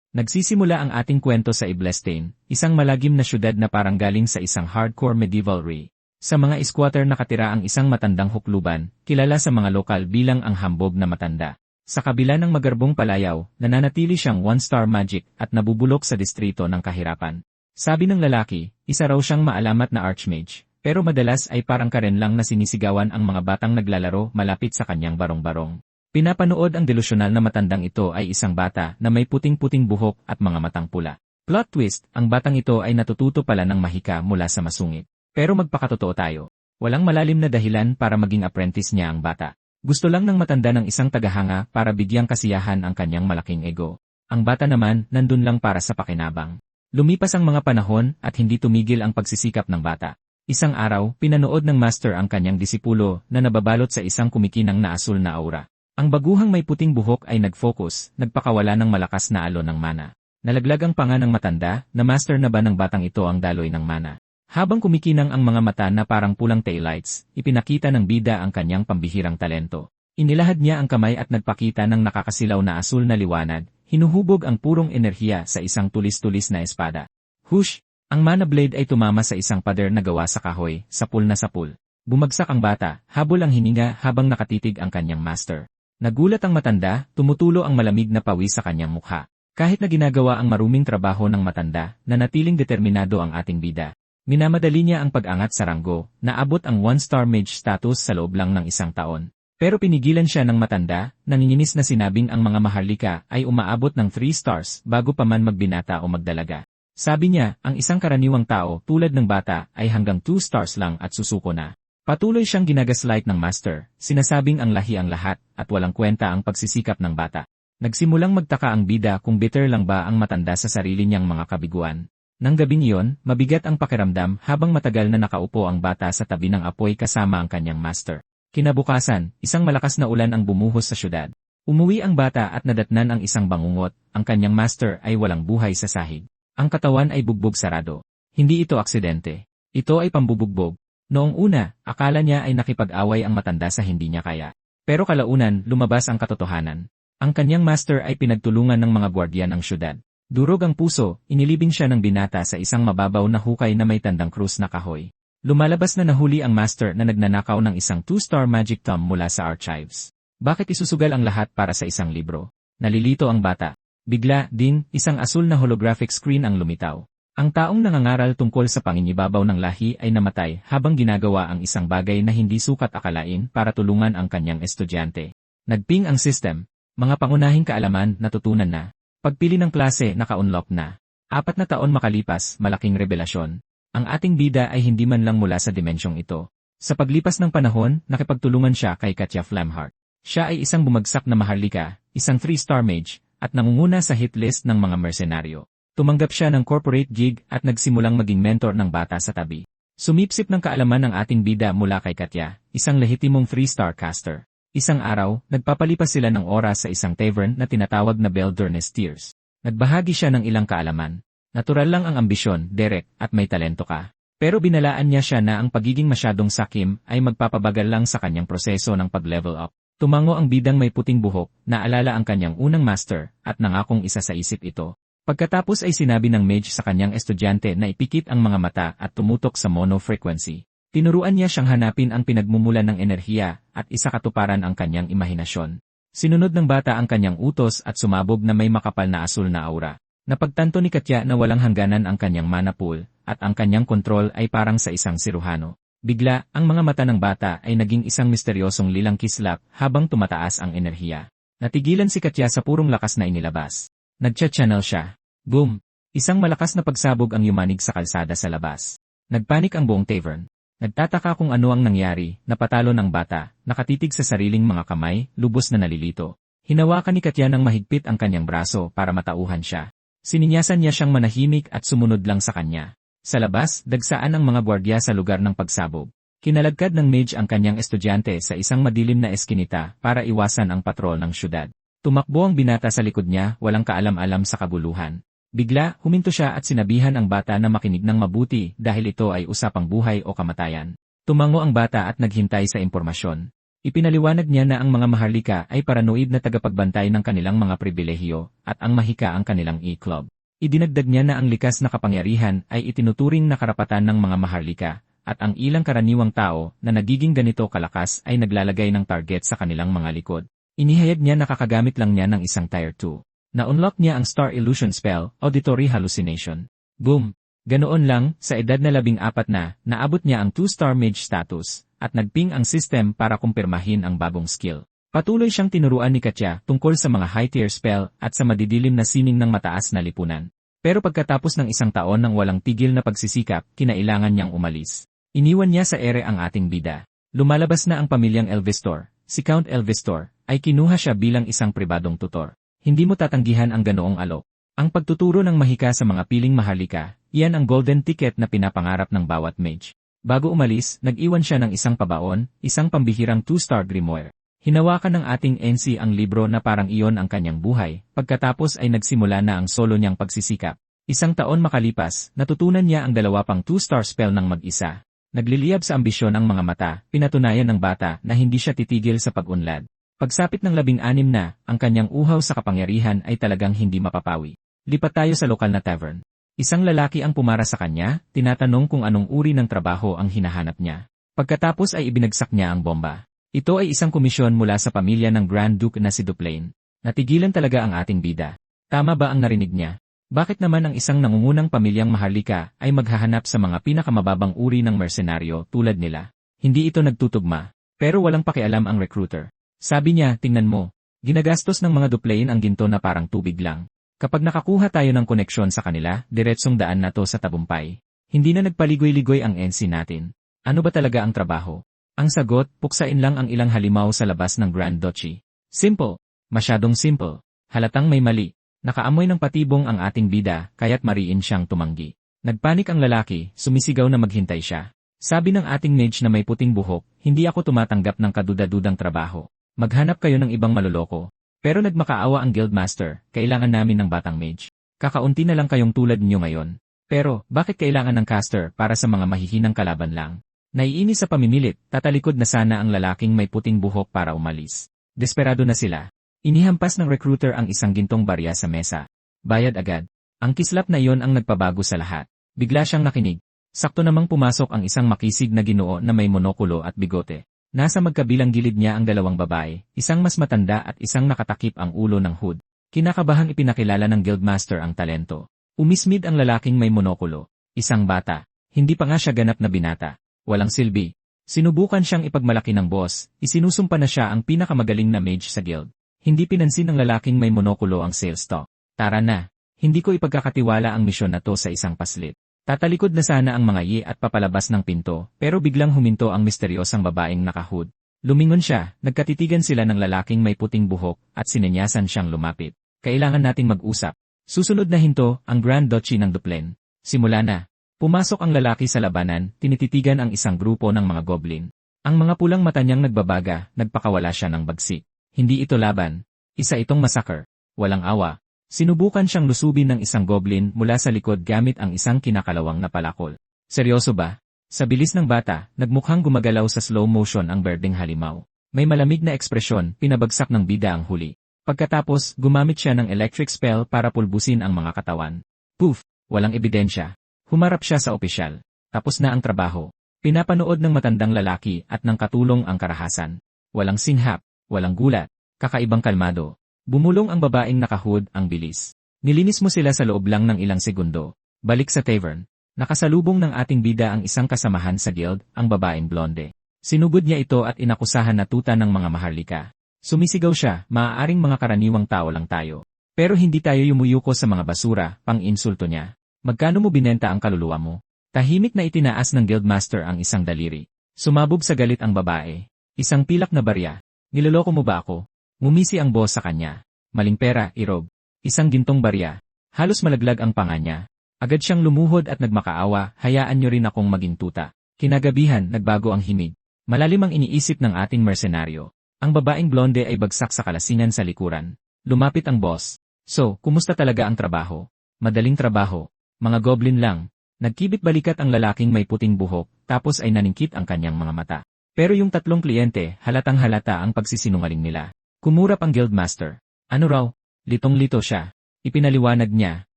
Nagsisimula ang ating kwento sa Iblestein, isang malagim na syudad na parang galing sa isang hardcore medieval re. Sa mga squatter nakatira ang isang matandang hukluban, kilala sa mga lokal bilang ang hambog na matanda. Sa kabila ng magarbong palayaw, nananatili siyang one-star magic at nabubulok sa distrito ng kahirapan. Sabi ng lalaki, isa raw siyang maalamat na archmage, pero madalas ay parang karen lang na sinisigawan ang mga batang naglalaro malapit sa kanyang barong-barong. Pinapanood ang delusyonal na matandang ito ay isang bata na may puting-puting buhok at mga matang pula. Plot twist, ang batang ito ay natututo pala ng mahika mula sa masungit. Pero magpakatotoo tayo. Walang malalim na dahilan para maging apprentice niya ang bata. Gusto lang ng matanda ng isang tagahanga para bigyang kasiyahan ang kanyang malaking ego. Ang bata naman, nandun lang para sa pakinabang. Lumipas ang mga panahon at hindi tumigil ang pagsisikap ng bata. Isang araw, pinanood ng master ang kanyang disipulo na nababalot sa isang kumikinang na asul na aura. Ang baguhang may puting buhok ay nag-focus, nagpakawala ng malakas na alon ng mana. Nalaglag ang panga ng matanda, na master na ba ng batang ito ang daloy ng mana. Habang kumikinang ang mga mata na parang pulang taillights, ipinakita ng bida ang kanyang pambihirang talento. Inilahad niya ang kamay at nagpakita ng nakakasilaw na asul na liwanag, hinuhubog ang purong enerhiya sa isang tulis-tulis na espada. Hush! Ang mana blade ay tumama sa isang pader na gawa sa kahoy, sapul na sapul. Bumagsak ang bata, habol ang hininga habang nakatitig ang kanyang master. Nagulat ang matanda, tumutulo ang malamig na pawis sa kanyang mukha. Kahit na ginagawa ang maruming trabaho ng matanda, nanatiling determinado ang ating bida. Minamadali niya ang pag-angat sa ranggo, naabot ang one-star mage status sa loob lang ng isang taon. Pero pinigilan siya ng matanda, nanginginis na sinabing ang mga maharlika ay umaabot ng 3 stars bago pa man magbinata o magdalaga. Sabi niya, ang isang karaniwang tao tulad ng bata ay hanggang 2 stars lang at susuko na. Patuloy siyang ginagaslight ng master, sinasabing ang lahi ang lahat at walang kwenta ang pagsisikap ng bata. Nagsimulang magtaka ang bida kung bitter lang ba ang matanda sa sarili niyang mga kabiguan. Nang gabing iyon, mabigat ang pakiramdam habang matagal na nakaupo ang bata sa tabi ng apoy kasama ang kanyang master. Kinabukasan, isang malakas na ulan ang bumuhos sa syudad. Umuwi ang bata at nadatnan ang isang bangungot, ang kanyang master ay walang buhay sa sahig. Ang katawan ay bugbog sarado. Hindi ito aksidente. Ito ay pambubugbog. Noong una, akala niya ay nakipag-away ang matanda sa hindi niya kaya. Pero kalaunan, lumabas ang katotohanan. Ang kanyang master ay pinagtulungan ng mga gwardiya ng syudad. Durog ang puso, inilibing siya ng binata sa isang mababaw na hukay na may tandang krus na kahoy. Lumalabas na nahuli ang master na nagnanakaw ng isang 2-star magic tome mula sa archives. Bakit isusugal ang lahat para sa isang libro? Nalilito ang bata. Bigla, din, isang asul na holographic screen ang lumitaw. Ang taong nangangaral tungkol sa panginibabaw ng lahi ay namatay habang ginagawa ang isang bagay na hindi sukat akalain para tulungan ang kanyang estudyante. Nagping ang system. Mga pangunahing kaalaman natutunan na. Pagpili ng klase naka-unlock na. 4 na taon makalipas, malaking revelasyon. Ang ating bida ay hindi man lang mula sa dimensyong ito. Sa paglipas ng panahon, nakipagtulungan siya kay Katya Flamheart. Siya ay isang bumagsak na maharlika, isang 3-star mage, at nangunguna sa hit list ng mga mersenaryo. Tumanggap siya ng corporate gig at nagsimulang maging mentor ng bata sa tabi. Sumipsip ng kaalaman ng ating bida mula kay Katya, isang lehitimong 3-star caster. Isang araw, nagpapalipas sila ng oras sa isang tavern na tinatawag na Beldurnes Tears. Nagbahagi siya ng ilang kaalaman. Natural lang ang ambisyon, Derek, at may talento ka. Pero binalaan niya siya na ang pagiging masyadong sakim ay magpapabagal lang sa kanyang proseso ng pag-level up. Tumango ang bidang may puting buhok, naalala ang kanyang unang master, at nangakong isa sa isip ito. Pagkatapos ay sinabi ng mage sa kanyang estudyante na ipikit ang mga mata at tumutok sa mono frequency. Tinuruan niya siyang hanapin ang pinagmumulan ng enerhiya at isakatuparan ang kanyang imahinasyon. Sinunod ng bata ang kanyang utos at sumabog na may makapal na asul na aura. Napagtanto ni Katya na walang hangganan ang kanyang mana pool at ang kanyang kontrol ay parang sa isang siruhano. Bigla, ang mga mata ng bata ay naging isang misteryosong lilang kislap habang tumataas ang enerhiya. Natigilan si Katya sa purong lakas na inilabas. Nagcha-channel siya. Boom! Isang malakas na pagsabog ang yumanig sa kalsada sa labas. Nagpanik ang buong tavern. Nagtataka kung ano ang nangyari, napatalo ng bata, nakatitig sa sariling mga kamay, lubos na nalilito. Hinawakan ni Katya ng mahigpit ang kanyang braso para matauhan siya. Sininyasan niya siyang manahimik at sumunod lang sa kanya. Sa labas, dagsaan ang mga gwardiya sa lugar ng pagsabog. Kinalagkad ng mage ang kanyang estudyante sa isang madilim na eskinita para iwasan ang patrol ng syudad. Tumakbo ang binata sa likod niya, walang kaalam-alam sa kabuluhan. Bigla, huminto siya at sinabihan ang bata na makinig ng mabuti dahil ito ay usapang buhay o kamatayan. Tumango ang bata at naghintay sa impormasyon. Ipinaliwanag niya na ang mga maharlika ay paranoid na tagapagbantay ng kanilang mga pribilehiyo at ang mahika ang kanilang e-club. Idinagdag niya na ang likas na kapangyarihan ay itinuturing na karapatan ng mga maharlika at ang ilang karaniwang tao na nagiging ganito kalakas ay naglalagay ng target sa kanilang mga likod. Inihayag niya na kakagamit lang niya ng isang Tier 2. Na-unlock niya ang Star Illusion Spell, Auditory Hallucination. Boom! Ganoon lang, sa edad na 14 na, naabot niya ang 2-star mage status, at nagping ang system para kumpirmahin ang bagong skill. Patuloy siyang tinuruan ni Katya tungkol sa mga high-tier spell at sa madidilim na sining ng mataas na lipunan. Pero pagkatapos ng isang taon ng walang tigil na pagsisikap, kinailangan niyang umalis. Iniwan niya sa ere ang ating bida. Lumalabas na ang pamilyang Elvistor. Si Count Elvistor ay kinuha siya bilang isang pribadong tutor. Hindi mo tatanggihan ang ganoong alok. Ang pagtuturo ng mahika sa mga piling maharlika, iyan ang golden ticket na pinapangarap ng bawat mage. Bago umalis, nag-iwan siya ng isang pabaon, isang pambihirang 2-star grimoire. Hinawakan ng ating NC ang libro na parang iyon ang kanyang buhay, pagkatapos ay nagsimula na ang solo niyang pagsisikap. Isang taon makalipas, natutunan niya ang 2 pang 2-star spell ng mag-isa. Nagliliyab sa ambisyon ang mga mata, pinatunayan ng bata na hindi siya titigil sa pag-unlad. Pagsapit ng 16 na, ang kanyang uhaw sa kapangyarihan ay talagang hindi mapapawi. Lipat tayo sa lokal na tavern. Isang lalaki ang pumara sa kanya, tinatanong kung anong uri ng trabaho ang hinahanap niya. Pagkatapos ay ibinagsak niya ang bomba. Ito ay isang komisyon mula sa pamilya ng Grand Duke na si Duplain. Natigilan talaga ang ating bida. Tama ba ang narinig niya? Bakit naman ang isang nangungunang pamilyang maharlika ay maghahanap sa mga pinakamababang uri ng mersenaryo tulad nila? Hindi ito nagtutugma. Pero walang pakialam ang recruiter. Sabi niya, tingnan mo. Ginagastos ng mga Duplain ang ginto na parang tubig lang. Kapag nakakuha tayo ng koneksyon sa kanila, diretsong daan na to sa tabumpay. Hindi na nagpaligoy-ligoy ang NC natin. Ano ba talaga ang trabaho? Ang sagot, puksain lang ang ilang halimaw sa labas ng Grand Duchy. Simple. Masyadong simple. Halatang may mali. Nakaamoy ng patibong ang ating bida, kaya't mariin siyang tumanggi. Nagpanik ang lalaki, sumisigaw na maghintay siya. Sabi ng ating mage na may puting buhok, hindi ako tumatanggap ng kadudadudang trabaho. Maghanap kayo ng ibang maluloko. Pero nagmakaawa ang guildmaster, kailangan namin ng batang mage. Kakaunti na lang kayong tulad niyo ngayon. Pero, bakit kailangan ng caster para sa mga mahihinang kalaban lang? Naiinis sa pamimilit, tatalikod na sana ang lalaking may puting buhok para umalis. Desperado na sila. Inihampas ng recruiter ang isang gintong barya sa mesa. Bayad agad. Ang kislap na iyon ang nagpabago sa lahat. Bigla siyang nakinig. Sakto namang pumasok ang isang makisig na ginoo na may monokulo at bigote. Nasa magkabilang gilid niya ang 2 babae, isang mas matanda at isang nakatakip ang ulo ng hood. Kinakabahang ipinakilala ng guildmaster ang talento. Umismid ang lalaking may monokulo. Isang bata. Hindi pa nga siya ganap na binata. Walang silbi. Sinubukan siyang ipagmalaki ng boss, isinusumpa na siya ang pinakamagaling na mage sa guild. Hindi pinansin ng lalaking may monokulo ang sales talk. Tara na. Hindi ko ipagkakatiwala ang misyon na to sa isang paslit. Tatalikod na sana ang mga ye at papalabas ng pinto, pero biglang huminto ang misteryosang babaeng nakahood. Lumingon siya, nagkatitigan sila ng lalaking may puting buhok, at sinenyasan siyang lumapit. Kailangan nating mag-usap. Susunod na hinto, ang Grand Duchy ng Duplain. Simula na. Pumasok ang lalaki sa labanan, tinititigan ang isang grupo ng mga goblin. Ang mga pulang mata niyang nagbabaga, nagpakawala siya ng bagsik. Hindi ito laban. Isa itong massacre. Walang awa. Sinubukan siyang lusubin ng isang goblin mula sa likod gamit ang isang kinakalawang na palakol. Seryoso ba? Sa bilis ng bata, nagmukhang gumagalaw sa slow motion ang berdeng halimaw. May malamig na ekspresyon, pinabagsak ng bida ang huli. Pagkatapos, gumamit siya ng electric spell para pulbusin ang mga katawan. Poof! Walang ebidensya. Humarap siya sa opisyal. Tapos na ang trabaho. Pinapanood ng matandang lalaki at ng katulong ang karahasan. Walang singhap, walang gulat, kakaibang kalmado. Bumulong ang babaeng nakahood, ang bilis. Nilinis mo sila sa loob lang ng ilang segundo. Balik sa tavern. Nakasalubong ng ating bida ang isang kasamahan sa guild, ang babaeng blonde. Sinugod niya ito at inakusahan na tuta ng mga maharlika. Sumisigaw siya, maaaring mga karaniwang tao lang tayo. Pero hindi tayo yumuyuko sa mga basura, pang-insulto niya. Magkano mo binenta ang kaluluwa mo? Tahimik na itinaas ng guildmaster ang isang daliri. Sumabog sa galit ang babae. Isang pilak na barya. Niloloko mo ba ako? Ngumisi ang boss sa kanya. Maling pera, Irob. Isang gintong barya. Halos malaglag ang panga niya. Agad siyang lumuhod at nagmakaawa, hayaan niyo rin akong maging tuta. Kinagabihan, nagbago ang himig. Malalim ang iniisip ng ating mersenaryo. Ang babaeng blonde ay bagsak sa kalasingan sa likuran. Lumapit ang boss. So, kumusta talaga ang trabaho? Madaling trabaho. Mga goblin lang. Nagkibit balikat ang lalaking may puting buhok, tapos ay naningkit ang kanyang mga mata. Pero yung tatlong kliyente, halatang halata ang pagsisinungaling nila. Kumurap ang guildmaster. Ano raw? Litong-lito siya. Ipinaliwanag niya.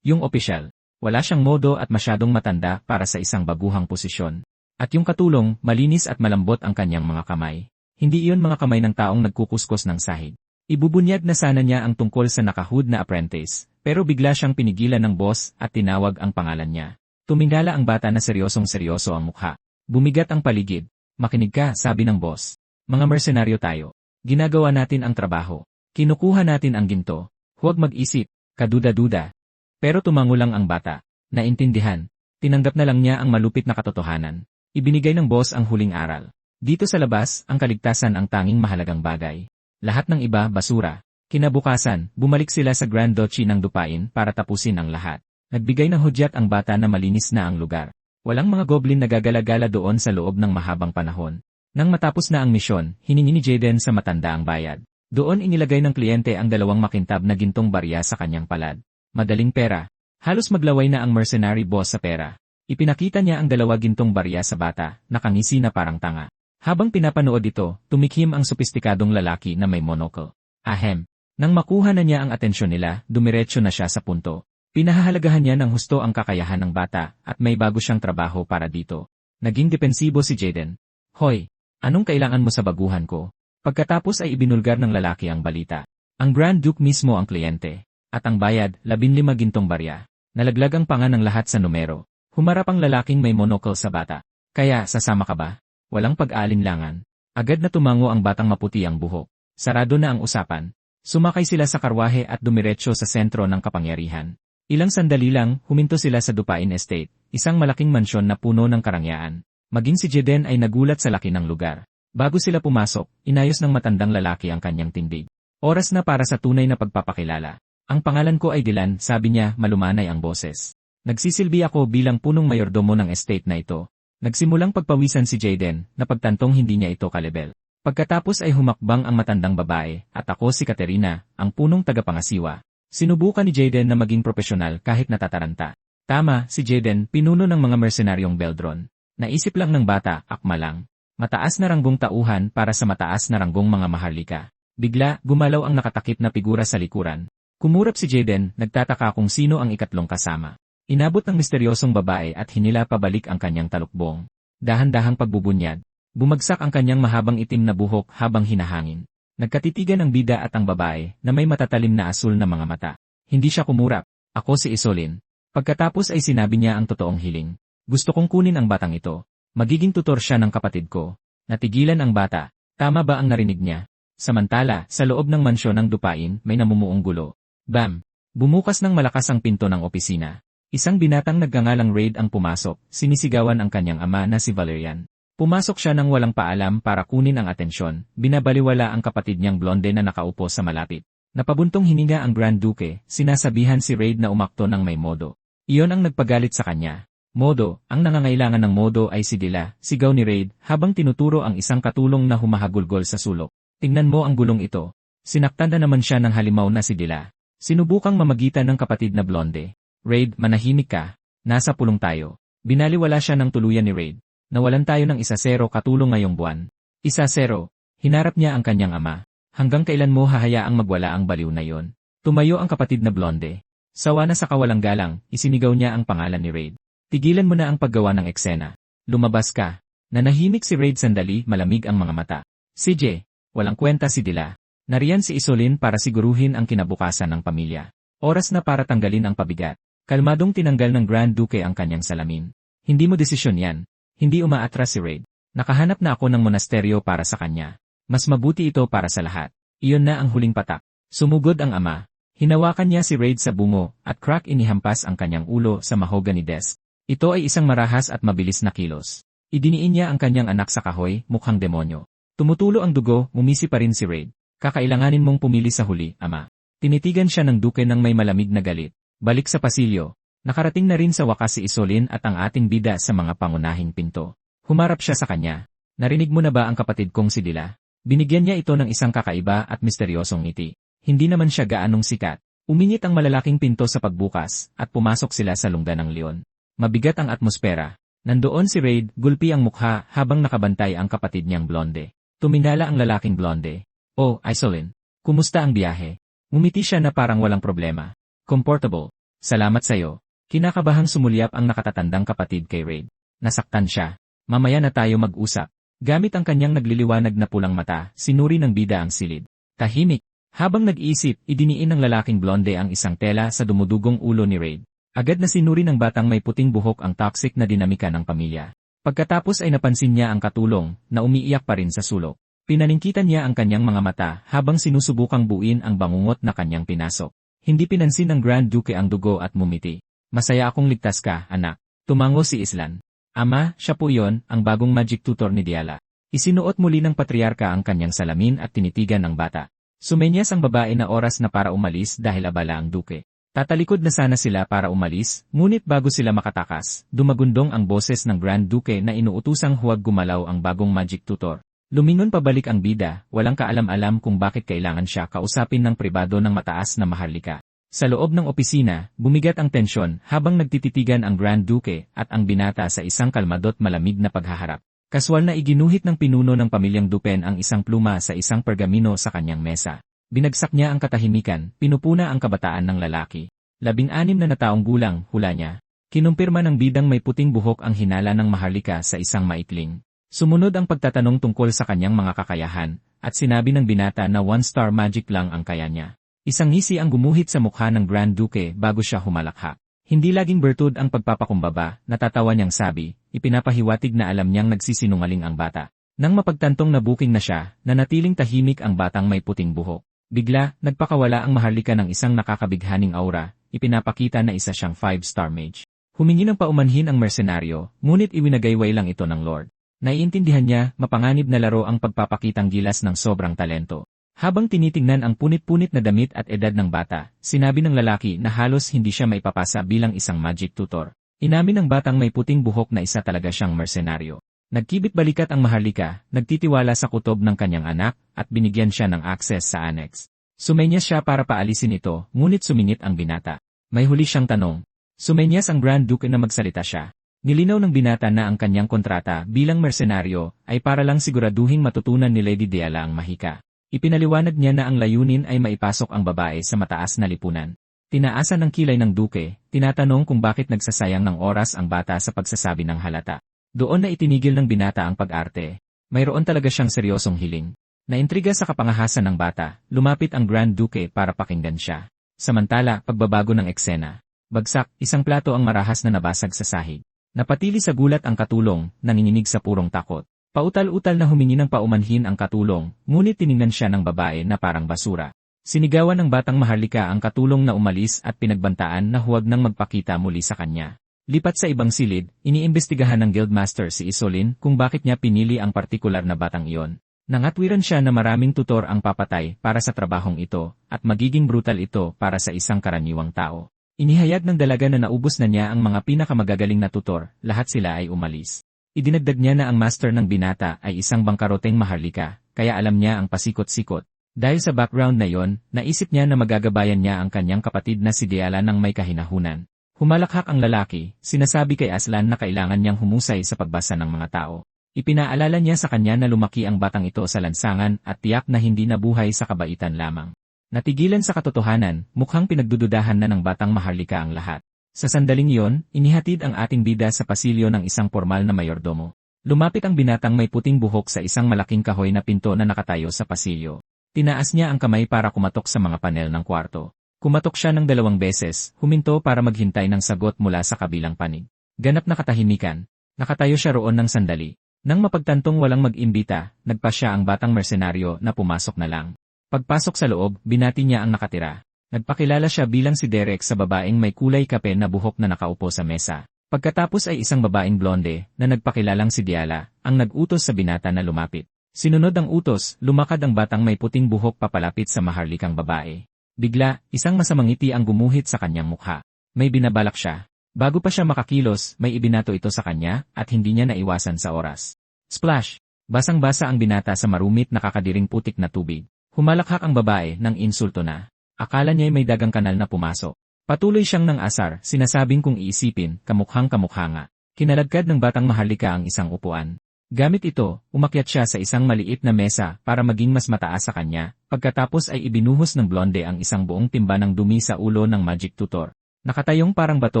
Yung opisyal. Wala siyang modo at masyadong matanda para sa isang baguhang posisyon. At yung katulong, malinis at malambot ang kanyang mga kamay. Hindi iyon mga kamay ng taong nagkukuskos ng sahig. Ibubunyag na sana niya ang tungkol sa nakahood na apprentice, pero bigla siyang pinigilan ng boss at tinawag ang pangalan niya. Tumingala ang bata na seryosong-seryoso ang mukha. Bumigat ang paligid. Makinig ka, sabi ng boss. Mga mersenaryo tayo. Ginagawa natin ang trabaho. Kinukuha natin ang ginto. Huwag mag-isip, kaduda-duda. Pero tumango lang ang bata. Naintindihan. Tinanggap na lang niya ang malupit na katotohanan. Ibinigay ng boss ang huling aral. Dito sa labas, ang kaligtasan ang tanging mahalagang bagay. Lahat ng iba, basura. Kinabukasan, bumalik sila sa Grand Duchy ng Dupain para tapusin ang lahat. Nagbigay ng hudyat ang bata na malinis na ang lugar. Walang mga goblin na gagala-gala doon sa loob ng mahabang panahon. Nang matapos na ang misyon, hiningi ni Jaden sa matanda ang bayad. Doon inilagay ng kliyente ang 2 makintab na gintong barya sa kanyang palad. Madaling pera. Halos maglaway na ang mercenary boss sa pera. Ipinakita niya ang 2 gintong barya sa bata, nakangisi na parang tanga. Habang pinapanood ito, tumikhim ang sopistikadong lalaki na may monocle. Ahem. Nang makuha na niya ang atensyon nila, dumiretso na siya sa punto. Pinahahalagahan niya ng husto ang kakayahan ng bata, at may bago siyang trabaho para dito. Naging depensibo si Jaden. Hoy, anong kailangan mo sa baguhan ko? Pagkatapos ay ibinulgar ng lalaki ang balita. Ang Grand Duke mismo ang kliyente. At ang bayad, 15 gintong barya. Nalaglag ang panga ng lahat sa numero. Humarap ang lalaking may monocle sa bata. Kaya, sasama ka ba? Walang pag-aalinlangan. Agad na tumango ang batang maputi ang buhok. Sarado na ang usapan. Sumakay sila sa karwahe at dumiretso sa sentro ng kapangyarihan. Ilang sandali lang, huminto sila sa Dupain Estate, isang malaking mansyon na puno ng karangyaan. Maging si Jaden ay nagulat sa laki ng lugar. Bago sila pumasok, inayos ng matandang lalaki ang kanyang tindig. Oras na para sa tunay na pagpapakilala. Ang pangalan ko ay Dylan, sabi niya, malumanay ang boses. Nagsisilbi ako bilang punong mayordomo ng estate na ito. Nagsimulang pagpawisan si Jaden, na pagtantong hindi niya ito kalebel. Pagkatapos ay humakbang ang matandang babae, at ako si Katerina, ang punong tagapangasiwa. Sinubukan ni Jaden na maging propesyonal kahit natataranta. Tama, si Jaden, pinuno ng mga mersenaryong Beldron. Naisip lang ng bata, akma lang. Mataas na ranggong tauhan para sa mataas na ranggong mga maharlika. Bigla, gumalaw ang nakatakip na figura sa likuran. Kumurap si Jaden, nagtataka kung sino ang ikatlong kasama. Inabot ng misteryosong babae at hinila pabalik ang kanyang talukbong. Dahan-dahang pagbubunyad. Bumagsak ang kanyang mahabang itim na buhok habang hinahangin. Nagkatitigan ang bida at ang babae na may matatalim na asul na mga mata. Hindi siya kumurap. Ako si Isolin. Pagkatapos ay sinabi niya ang totoong hiling. Gusto kong kunin ang batang ito. Magiging tutor siya ng kapatid ko. Natigilan ang bata. Tama ba ang narinig niya? Samantala, sa loob ng mansyon ng Dupain may namumuong gulo. Bam! Bumukas ng malakas ang pinto ng opisina. Isang binatang nagngangalang Raid ang pumasok, sinisigawan ang kanyang ama na si Valerian. Pumasok siya nang walang paalam para kunin ang atensyon, binabaliwala ang kapatid niyang blonde na nakaupo sa malapit. Napabuntong hininga ang Grand Duke, sinasabihan si Raid na umakto ng may modo. Iyon ang nagpagalit sa kanya. Modo, ang nangangailangan ng modo ay si Dila, sigaw ni Raid, habang tinuturo ang isang katulong na humahagulgol sa sulok. Tingnan mo ang gulong ito. Sinaktan na naman siya ng halimaw na si Dila. Sinubukang mamagitan ng kapatid na blonde. Raid, manahimik ka. Nasa pulong tayo. Binaliwala siya ng tuluyan ni Raid. Nawalan tayo ng 1-0 katulong ngayong buwan. 1-0. Hinarap niya ang kanyang ama. Hanggang kailan mo hahayaang magwala ang baliw na yon? Tumayo ang kapatid na blonde. Sawa na sa kawalang galang, isinigaw niya ang pangalan ni Raid. Tigilan mo na ang paggawa ng eksena. Lumabas ka. Nanahimik si Raid sandali, malamig ang mga mata. CJ, walang kwenta si Dila. Nariyan si Isolin para siguruhin ang kinabukasan ng pamilya. Oras na para tanggalin ang pabigat. Kalmadong tinanggal ng Grand Duke ang kanyang salamin. Hindi mo desisyon yan. Hindi umaatras si Raid. Nakahanap na ako ng monasteryo para sa kanya. Mas mabuti ito para sa lahat. Iyon na ang huling patak. Sumugod ang ama. Hinawakan niya si Raid sa bungo at crack inihampas ang kanyang ulo sa mahogany desk. Ito ay isang marahas at mabilis na kilos. Idiniin niya ang kanyang anak sa kahoy, mukhang demonyo. Tumutulo ang dugo, umisi pa rin si Raid. Kakailanganin mong pumili sa huli, ama. Tinitigan siya ng Duke ng may malamig na galit. Balik sa pasilyo. Nakarating na rin sa wakas si Isolin at ang ating bida sa mga pangunahing pinto. Humarap siya sa kanya. Narinig mo na ba ang kapatid kong si Dila? Binigyan niya ito ng isang kakaiba at misteryosong ngiti. Hindi naman siya gaanong sikat. Uminit ang malalaking pinto sa pagbukas at pumasok sila sa lungga ng leon. Mabigat ang atmosfera. Nandoon si Raid, gulpi ang mukha habang nakabantay ang kapatid niyang blonde. Tumingala ang lalaking blonde. Oh, Isolin. Kumusta ang biyahe? Ngumiti siya na parang walang problema. Comfortable. Salamat sa'yo. Kinakabahang sumulyap ang nakatatandang kapatid kay Raid. Nasaktan siya. Mamaya na tayo mag-usap. Gamit ang kanyang nagliliwanag na pulang mata, sinuri ng bida ang silid. Tahimik. Habang nag-iisip, idiniin ng lalaking blonde ang isang tela sa dumudugong ulo ni Raid. Agad na sinuri ng batang may puting buhok ang toxic na dinamika ng pamilya. Pagkatapos ay napansin niya ang katulong, na umiiyak pa rin sa sulok. Pinaningkitan niya ang kanyang mga mata habang sinusubukang buuin ang bangungot na kanyang pinasok. Hindi pinansin ng Grand Duke ang dugo at mumiti. Masaya akong ligtas ka, anak. Tumango si Islan. Ama, siya po yon, ang bagong magic tutor ni Diala. Isinuot muli ng patriarka ang kanyang salamin at tinitigan ng bata. Sumenyas ang babae na oras na para umalis dahil abala ang duke. Tatalikod na sana sila para umalis, ngunit bago sila makatakas, dumagundong ang boses ng Grand Duke na inuutusang huwag gumalaw ang bagong magic tutor. Lumingon pabalik ang bida, walang kaalam-alam kung bakit kailangan siya kausapin ng pribado ng mataas na maharlika. Sa loob ng opisina, bumigat ang tensyon habang nagtititigan ang Grand Duke at ang binata sa isang kalmadot malamig na paghaharap. Kaswal na iginuhit ng pinuno ng pamilyang Dupen ang isang pluma sa isang pergamino sa kanyang mesa. Binagsak niya ang katahimikan, pinupuna ang kabataan ng lalaki. 16 na taong gulang, hula niya. Kinumpirma ng bidang may puting buhok ang hinala ng maharlika sa isang maikling. Sumunod ang pagtatanong tungkol sa kanyang mga kakayahan, at sinabi ng binata na 1-star magic lang ang kaya niya. Isang ngisi ang gumuhit sa mukha ng Grand Duke bago siya humalakha. Hindi laging bertud ang pagpapakumbaba, natatawa niyang sabi, ipinapahiwatig na alam niyang nagsisinungaling ang bata. Nang mapagtantong na booking na siya, nanatiling tahimik ang batang may puting buhok. Bigla, nagpakawala ang maharlika ng isang nakakabighaning aura, ipinapakita na isa siyang 5-star mage. Humingi ng paumanhin ang mersenaryo, ngunit iwinagayway lang ito ng Lord. Naiintindihan niya, mapanganib na laro ang pagpapakitang gilas ng sobrang talento. Habang tinitingnan ang punit-punit na damit at edad ng bata, sinabi ng lalaki na halos hindi siya maipapasa bilang isang magic tutor. Inamin ng batang may puting buhok na isa talaga siyang mersenaryo. Nagkibit balikat ang maharlika, nagtitiwala sa kutob ng kanyang anak, at binigyan siya ng access sa annex. Sumenyas siya para paalisin ito, ngunit sumingit ang binata. May huli siyang tanong. Sumenyas ang Grand Duke na magsalita siya. Nilinaw ng binata na ang kanyang kontrata bilang mersenaryo ay para lang siguraduhing matutunan ni Lady Diala ang mahika. Ipinaliwanag niya na ang layunin ay maipasok ang babae sa mataas na lipunan. Tinaasan ng kilay ng Duke, tinatanong kung bakit nagsasayang ng oras ang bata sa pagsasabi ng halata. Doon na itinigil ng binata ang pag-arte. Mayroon talaga siyang seryosong hiling. Naintriga sa kapangahasan ng bata, lumapit ang Grand Duke para pakinggan siya. Samantala, pagbabago ng eksena. Bagsak, isang plato ang marahas na nabasag sa sahig. Napatili sa gulat ang katulong, nanginginig sa purong takot. Pautal-utal na humingi ng paumanhin ang katulong, ngunit tiningnan siya ng babae na parang basura. Sinigawan ng batang maharlika ang katulong na umalis at pinagbantaan na huwag nang magpakita muli sa kanya. Lipat sa ibang silid, iniimbestigahan ng Guildmaster si Isolin kung bakit niya pinili ang partikular na batang iyon. Nangatwiran siya na maraming tutor ang papatay para sa trabahong ito, at magiging brutal ito para sa isang karaniwang tao. Inihayag ng dalaga na naubos na niya ang mga pinakamagagaling na tutor, lahat sila ay umalis. Idinagdag niya na ang master ng binata ay isang bangkaroteng maharlika, kaya alam niya ang pasikot-sikot. Dahil sa background na yon, naisip niya na magagabayan niya ang kanyang kapatid na si Diala ng may kahinahunan. Humalakhak ang lalaki, sinasabi kay Aslan na kailangan niyang humusay sa pagbasa ng mga tao. Ipinaalala niya sa kanya na lumaki ang batang ito sa lansangan at tiyak na hindi nabuhay sa kabaitan lamang. Natigilan sa katotohanan, mukhang pinagdududahan na ng batang maharlika ang lahat. Sa sandaling iyon, inihatid ang ating bida sa pasilyo ng isang formal na mayordomo. Lumapit ang binatang may puting buhok sa isang malaking kahoy na pinto na nakatayo sa pasilyo. Tinaas niya ang kamay para kumatok sa mga panel ng kwarto. Kumatok siya ng 2 beses, huminto para maghintay ng sagot mula sa kabilang panig. Ganap na katahimikan. Nakatayo siya roon ng sandali. Nang mapagtantong walang mag-imbita, nagpa siya ang batang mersenaryo na pumasok na lang. Pagpasok sa loob, binati niya ang nakatira. Nagpakilala siya bilang si Derek sa babaeng may kulay kape na buhok na nakaupo sa mesa. Pagkatapos ay isang babaeng blonde na nagpakilalang si Diala, ang nag-utos sa binata na lumapit. Sinunod ang utos, lumakad ang batang may puting buhok papalapit sa maharlikang babae. Bigla, isang masamang ngiti ang gumuhit sa kanyang mukha. May binabalak siya. Bago pa siya makakilos, may ibinato ito sa kanya, at hindi niya naiwasan sa oras. Splash! Basang-basa ang binata sa marumit na kakadiring putik na tubig. Humalakhak ang babae ng insulto na. Akala niya'y may dagang kanal na pumasok. Patuloy siyang nang asar, sinasabing kung iisipin, kamukhang-kamukha nga. Kinalagkad ng batang maharlika ang isang upuan. Gamit ito, umakyat siya sa isang maliit na mesa para maging mas mataas sa kanya, pagkatapos ay ibinuhos ng blonde ang isang buong timba ng dumi sa ulo ng magic tutor. Nakatayong parang bato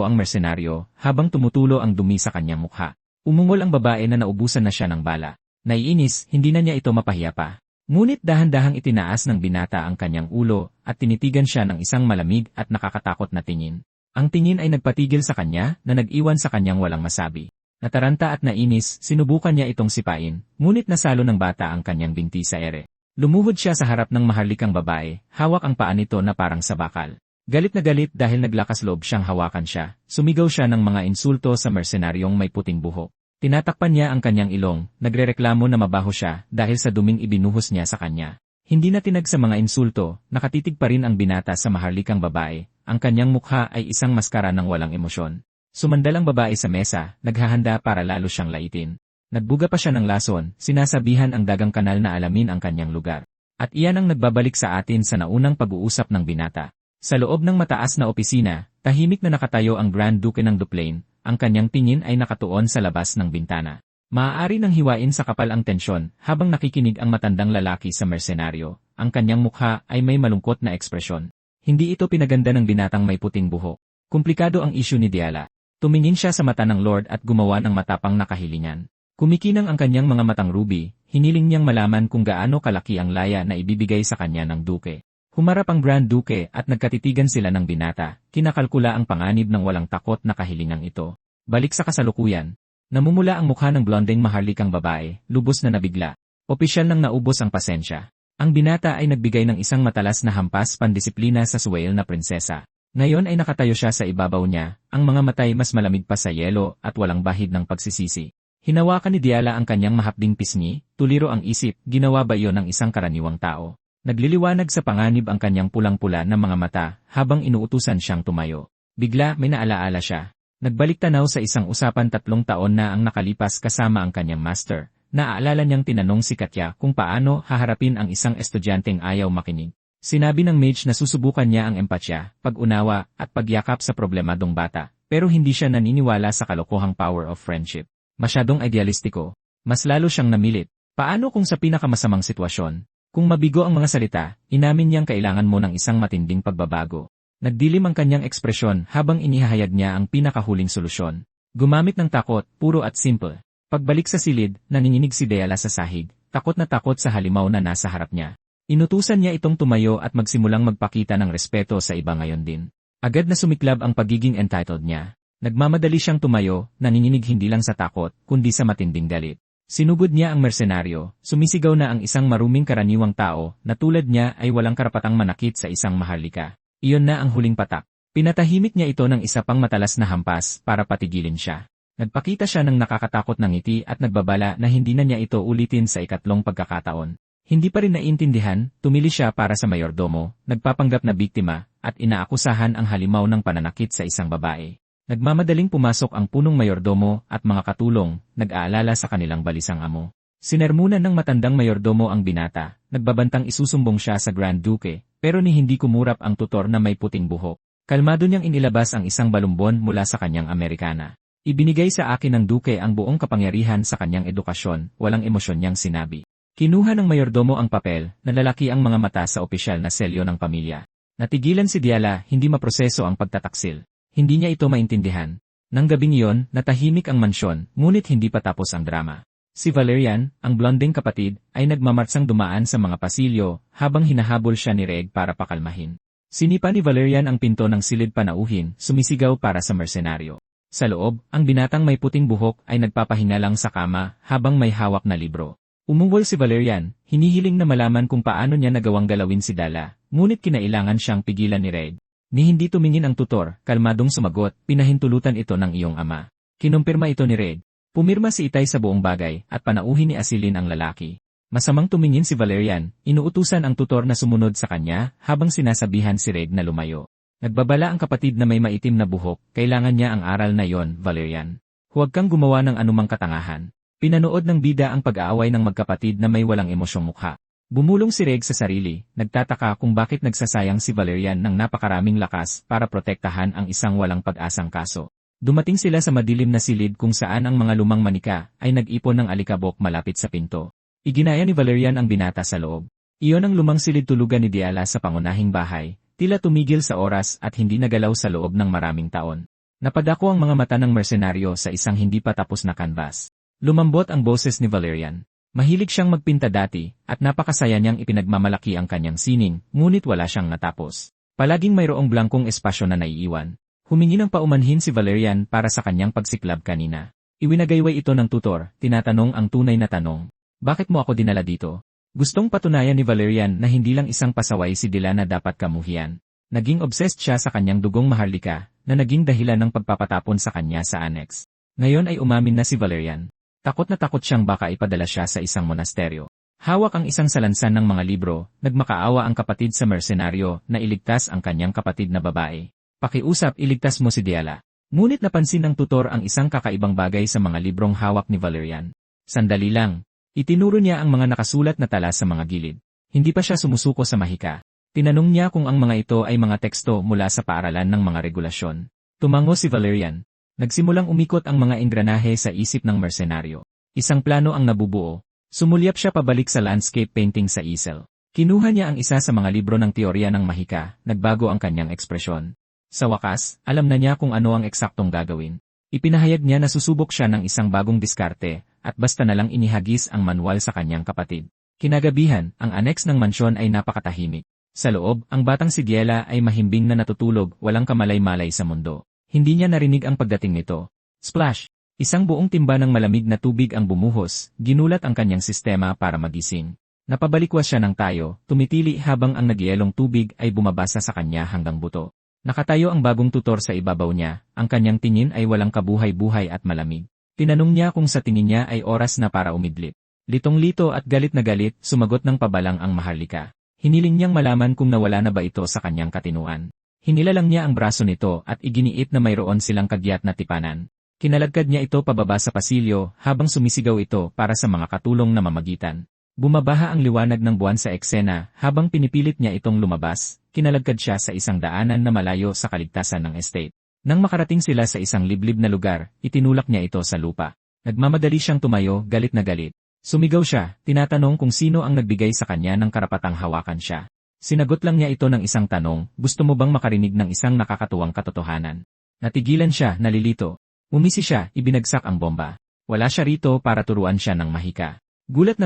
ang mersenaryo, habang tumutulo ang dumi sa kanyang mukha. Umungol ang babae na naubusan na siya ng bala. Naiinis, hindi na niya ito mapahiya pa. Ngunit dahan-dahang itinaas ng binata ang kanyang ulo, at tinitigan siya ng isang malamig at nakakatakot na tingin. Ang tingin ay nagpatigil sa kanya, na nag-iwan sa kanyang walang masabi. Nataranta at nainis, sinubukan niya itong sipain, ngunit nasalo ng bata ang kanyang binti sa ere. Lumuhod siya sa harap ng maharlikang babae, hawak ang paa nito na parang sa bakal. Galit na galit dahil naglakas loob siyang hawakan siya, sumigaw siya ng mga insulto sa mersenaryong may puting buhok. Tinatakpan niya ang kanyang ilong, nagrereklamo na mabaho siya dahil sa duming ibinuhos niya sa kanya. Hindi na tinag sa mga insulto, nakatitig pa rin ang binata sa maharlikang babae, ang kanyang mukha ay isang maskara ng walang emosyon. Sumandal ang babae sa mesa, naghahanda para lalo siyang laitin. Nagbuga pa siya ng lason, sinasabihan ang dagang kanal na alamin ang kanyang lugar. At iyan ang nagbabalik sa atin sa naunang pag-uusap ng binata. Sa loob ng mataas na opisina, tahimik na nakatayo ang Grand Duke ng Duplain, ang kanyang tingin ay nakatuon sa labas ng bintana. Maaari nang hiwain sa kapal ang tensyon habang nakikinig ang matandang lalaki sa mersenaryo, ang kanyang mukha ay may malungkot na ekspresyon. Hindi ito pinaganda ng binatang may puting buhok. Komplikado ang isyu ni Diala. Tumingin siya sa mata ng Lord at gumawa ng matapang na kahilingan. Kumikinang ang kanyang mga matang ruby, hiniling niyang malaman kung gaano kalaki ang laya na ibibigay sa kanya ng Duke. Humarap ang Grand Duke at nagkatitigan sila ng binata, kinakalkula ang panganib ng walang takot na kahilingang ito. Balik sa kasalukuyan. Namumula ang mukha ng blondeng maharlikang babae, lubos na nabigla. Opisyal nang naubos ang pasensya. Ang binata ay nagbigay ng isang matalas na hampas pandisiplina sa suwail na prinsesa. Ngayon ay nakatayo siya sa ibabaw niya, ang mga matay mas malamig pa sa yelo at walang bahid ng pagsisisi. Hinawakan ni Diala ang kanyang mahapding pisngi, tuliro ang isip, ginawa ba iyon ng isang karaniwang tao? Nagliliwanag sa panganib ang kanyang pulang-pula na mga mata habang inuutusan siyang tumayo. Bigla may naalaala siya. Nagbalik tanaw sa isang usapan 3 taon na ang nakalipas kasama ang kanyang master. Naaalala niyang tinanong si Katya kung paano haharapin ang isang estudyanteng ayaw makinig. Sinabi ng mage na susubukan niya ang empatya, pag-unawa, at pagyakap sa problemadong bata, pero hindi siya naniniwala sa kalokohang power of friendship. Masyadong idealistiko. Mas lalo siyang namilit. Paano kung sa pinakamasamang sitwasyon? Kung mabigo ang mga salita, inamin niyang kailangan mo ng isang matinding pagbabago. Nagdilim ang kanyang ekspresyon habang inihahayag niya ang pinakahuling solusyon. Gumamit ng takot, puro at simple. Pagbalik sa silid, nanginginig si Diala sa sahig, takot na takot sa halimaw na nasa harap niya. Inutusan niya itong tumayo at magsimulang magpakita ng respeto sa iba ngayon din. Agad na sumiklab ang pagiging entitled niya. Nagmamadali siyang tumayo, nanginginig hindi lang sa takot, kundi sa matinding galit. Sinugod niya ang mersenaryo, sumisigaw na ang isang maruming karaniwang tao na tulad niya ay walang karapatang manakit sa isang maharlika. Iyon na ang huling patak. Pinatahimik niya ito ng isa pang matalas na hampas para patigilin siya. Nagpakita siya ng nakakatakot na ngiti at nagbabala na hindi na niya ito ulitin sa ikatlong pagkakataon. Hindi pa rin naiintindihan, tumili siya para sa mayordomo, nagpapanggap na biktima, at inaakusahan ang halimaw ng pananakit sa isang babae. Nagmamadaling pumasok ang punong mayordomo at mga katulong, nag-aalala sa kanilang balisang amo. Sinermunan ng matandang mayordomo ang binata, nagbabantang isusumbong siya sa Grand Duke, pero ni hindi kumurap ang tutor na may puting buhok. Kalmado niyang inilabas ang isang balumbon mula sa kanyang Amerikana. Ibinigay sa akin ng Duke ang buong kapangyarihan sa kanyang edukasyon, walang emosyon niyang sinabi. Kinuha ng mayordomo ang papel, nalalaki ang mga mata sa opisyal na selyo ng pamilya. Natigilan si Diala, hindi maproseso ang pagtataksil. Hindi niya ito maintindihan. Nang gabing iyon, natahimik ang mansyon, ngunit hindi pa tapos ang drama. Si Valerian, ang blondeng kapatid, ay nagmamartsang dumaan sa mga pasilyo, habang hinahabol siya ni Reg para pakalmahin. Sinipa ni Valerian ang pinto ng silid panauhin, sumisigaw para sa mersenaryo. Sa loob, ang binatang may puting buhok ay nagpapahinga lang sa kama, habang may hawak na libro. Umungol si Valerian, hinihiling na malaman kung paano niya nagawang galawin si Dala, ngunit kinailangan siyang pigilan ni Reg. Ni hindi tumingin ang tutor, kalmadong sumagot, pinahintulutan ito ng iyong ama. Kinumpirma ito ni Reg. Pumirma si Itay sa buong bagay, at panauhin ni Asilin ang lalaki. Masamang tumingin si Valerian, inuutusan ang tutor na sumunod sa kanya, habang sinasabihan si Reg na lumayo. Nagbabala ang kapatid na may maitim na buhok, kailangan niya ang aral na yon, Valerian. Huwag kang gumawa ng anumang katangahan. Pinanood ng bida ang pag-aaway ng magkapatid na may walang emosyong mukha. Bumulong si Reg sa sarili, nagtataka kung bakit nagsasayang si Valerian ng napakaraming lakas para protektahan ang isang walang pag-asang kaso. Dumating sila sa madilim na silid kung saan ang mga lumang manika ay nag-ipon ng alikabok malapit sa pinto. Iginaya ni Valerian ang binata sa loob. Iyon ang lumang silid tulugan ni Diala sa pangunahing bahay, tila tumigil sa oras at hindi nagalaw sa loob ng maraming taon. Napadako ang mga mata ng mersenaryo sa isang hindi pa tapos na canvas. Lumambot ang boses ni Valerian. Mahilig siyang magpinta dati, at napakasaya niyang ipinagmamalaki ang kanyang sining, ngunit wala siyang natapos. Palaging mayroong blankong espasyo na naiiwan. Humingi ng paumanhin si Valerian para sa kanyang pagsiklab kanina. Iwinagayway ito ng tutor, tinatanong ang tunay na tanong. Bakit mo ako dinala dito? Gustong patunayan ni Valerian na hindi lang isang pasaway si Diala na dapat kamuhian. Naging obsessed siya sa kanyang dugong maharlika, na naging dahilan ng pagpapatapon sa kanya sa annex. Ngayon ay umamin na si Valerian. Takot na takot siyang baka ipadala siya sa isang monasteryo. Hawak ang isang salansan ng mga libro, nagmakaawa ang kapatid sa mersenaryo na iligtas ang kanyang kapatid na babae. Pakiusap, iligtas mo si Diala. Ngunit napansin ng tutor ang isang kakaibang bagay sa mga librong hawak ni Valerian. Sandali lang. Itinuro niya ang mga nakasulat na tala sa mga gilid. Hindi pa siya sumusuko sa mahika. Tinanong niya kung ang mga ito ay mga teksto mula sa paaralan ng mga regulasyon. Tumango si Valerian. Nagsimulang umikot ang mga engranahe sa isip ng mersenaryo. Isang plano ang nabubuo. Sumulyap siya pabalik sa landscape painting sa easel. Kinuha niya ang isa sa mga libro ng teorya ng mahika, nagbago ang kanyang ekspresyon. Sa wakas, alam na niya kung ano ang eksaktong gagawin. Ipinahayag niya na susubok siya ng isang bagong diskarte, at basta na lang inihagis ang manual sa kanyang kapatid. Kinagabihan, ang annex ng mansyon ay napakatahimik. Sa loob, ang batang si Diala ay mahimbing na natutulog, walang kamalay-malay sa mundo. Hindi niya narinig ang pagdating nito. Splash! Isang buong timba ng malamig na tubig ang bumuhos, ginulat ang kanyang sistema para magising. Napabalikwas siya ng tayo, tumitili habang ang nagyelong tubig ay bumabasa sa kanya hanggang buto. Nakatayo ang bagong tutor sa ibabaw niya, ang kanyang tingin ay walang kabuhay-buhay at malamig. Tinanong niya kung sa tingin niya ay oras na para umidlip. Litong-lito at galit na galit, sumagot ng pabalang ang maharlika. Hiniling niyang malaman kung nawala na ba ito sa kanyang katinuan. Hinilalang niya ang braso nito at iginiit na mayroon silang kagyat na tipanan. Kinalagkad niya ito pababa sa pasilyo habang sumisigaw ito para sa mga katulong na mamagitan. Bumabaha ang liwanag ng buwan sa eksena habang pinipilit niya itong lumabas, kinalagkad siya sa isang daanan na malayo sa kaligtasan ng estate. Nang makarating sila sa isang liblib na lugar, itinulak niya ito sa lupa. Nagmamadali siyang tumayo, galit na galit. Sumigaw siya, tinatanong kung sino ang nagbigay sa kanya ng karapatang hawakan siya. Sinagot lang niya ito ng isang tanong, gusto mo bang makarinig ng isang nakakatuwang katotohanan? Natigilan siya, nalilito. Umisi siya, ibinagsak ang bomba. Wala siya rito para turuan siya ng mahika. Gulat,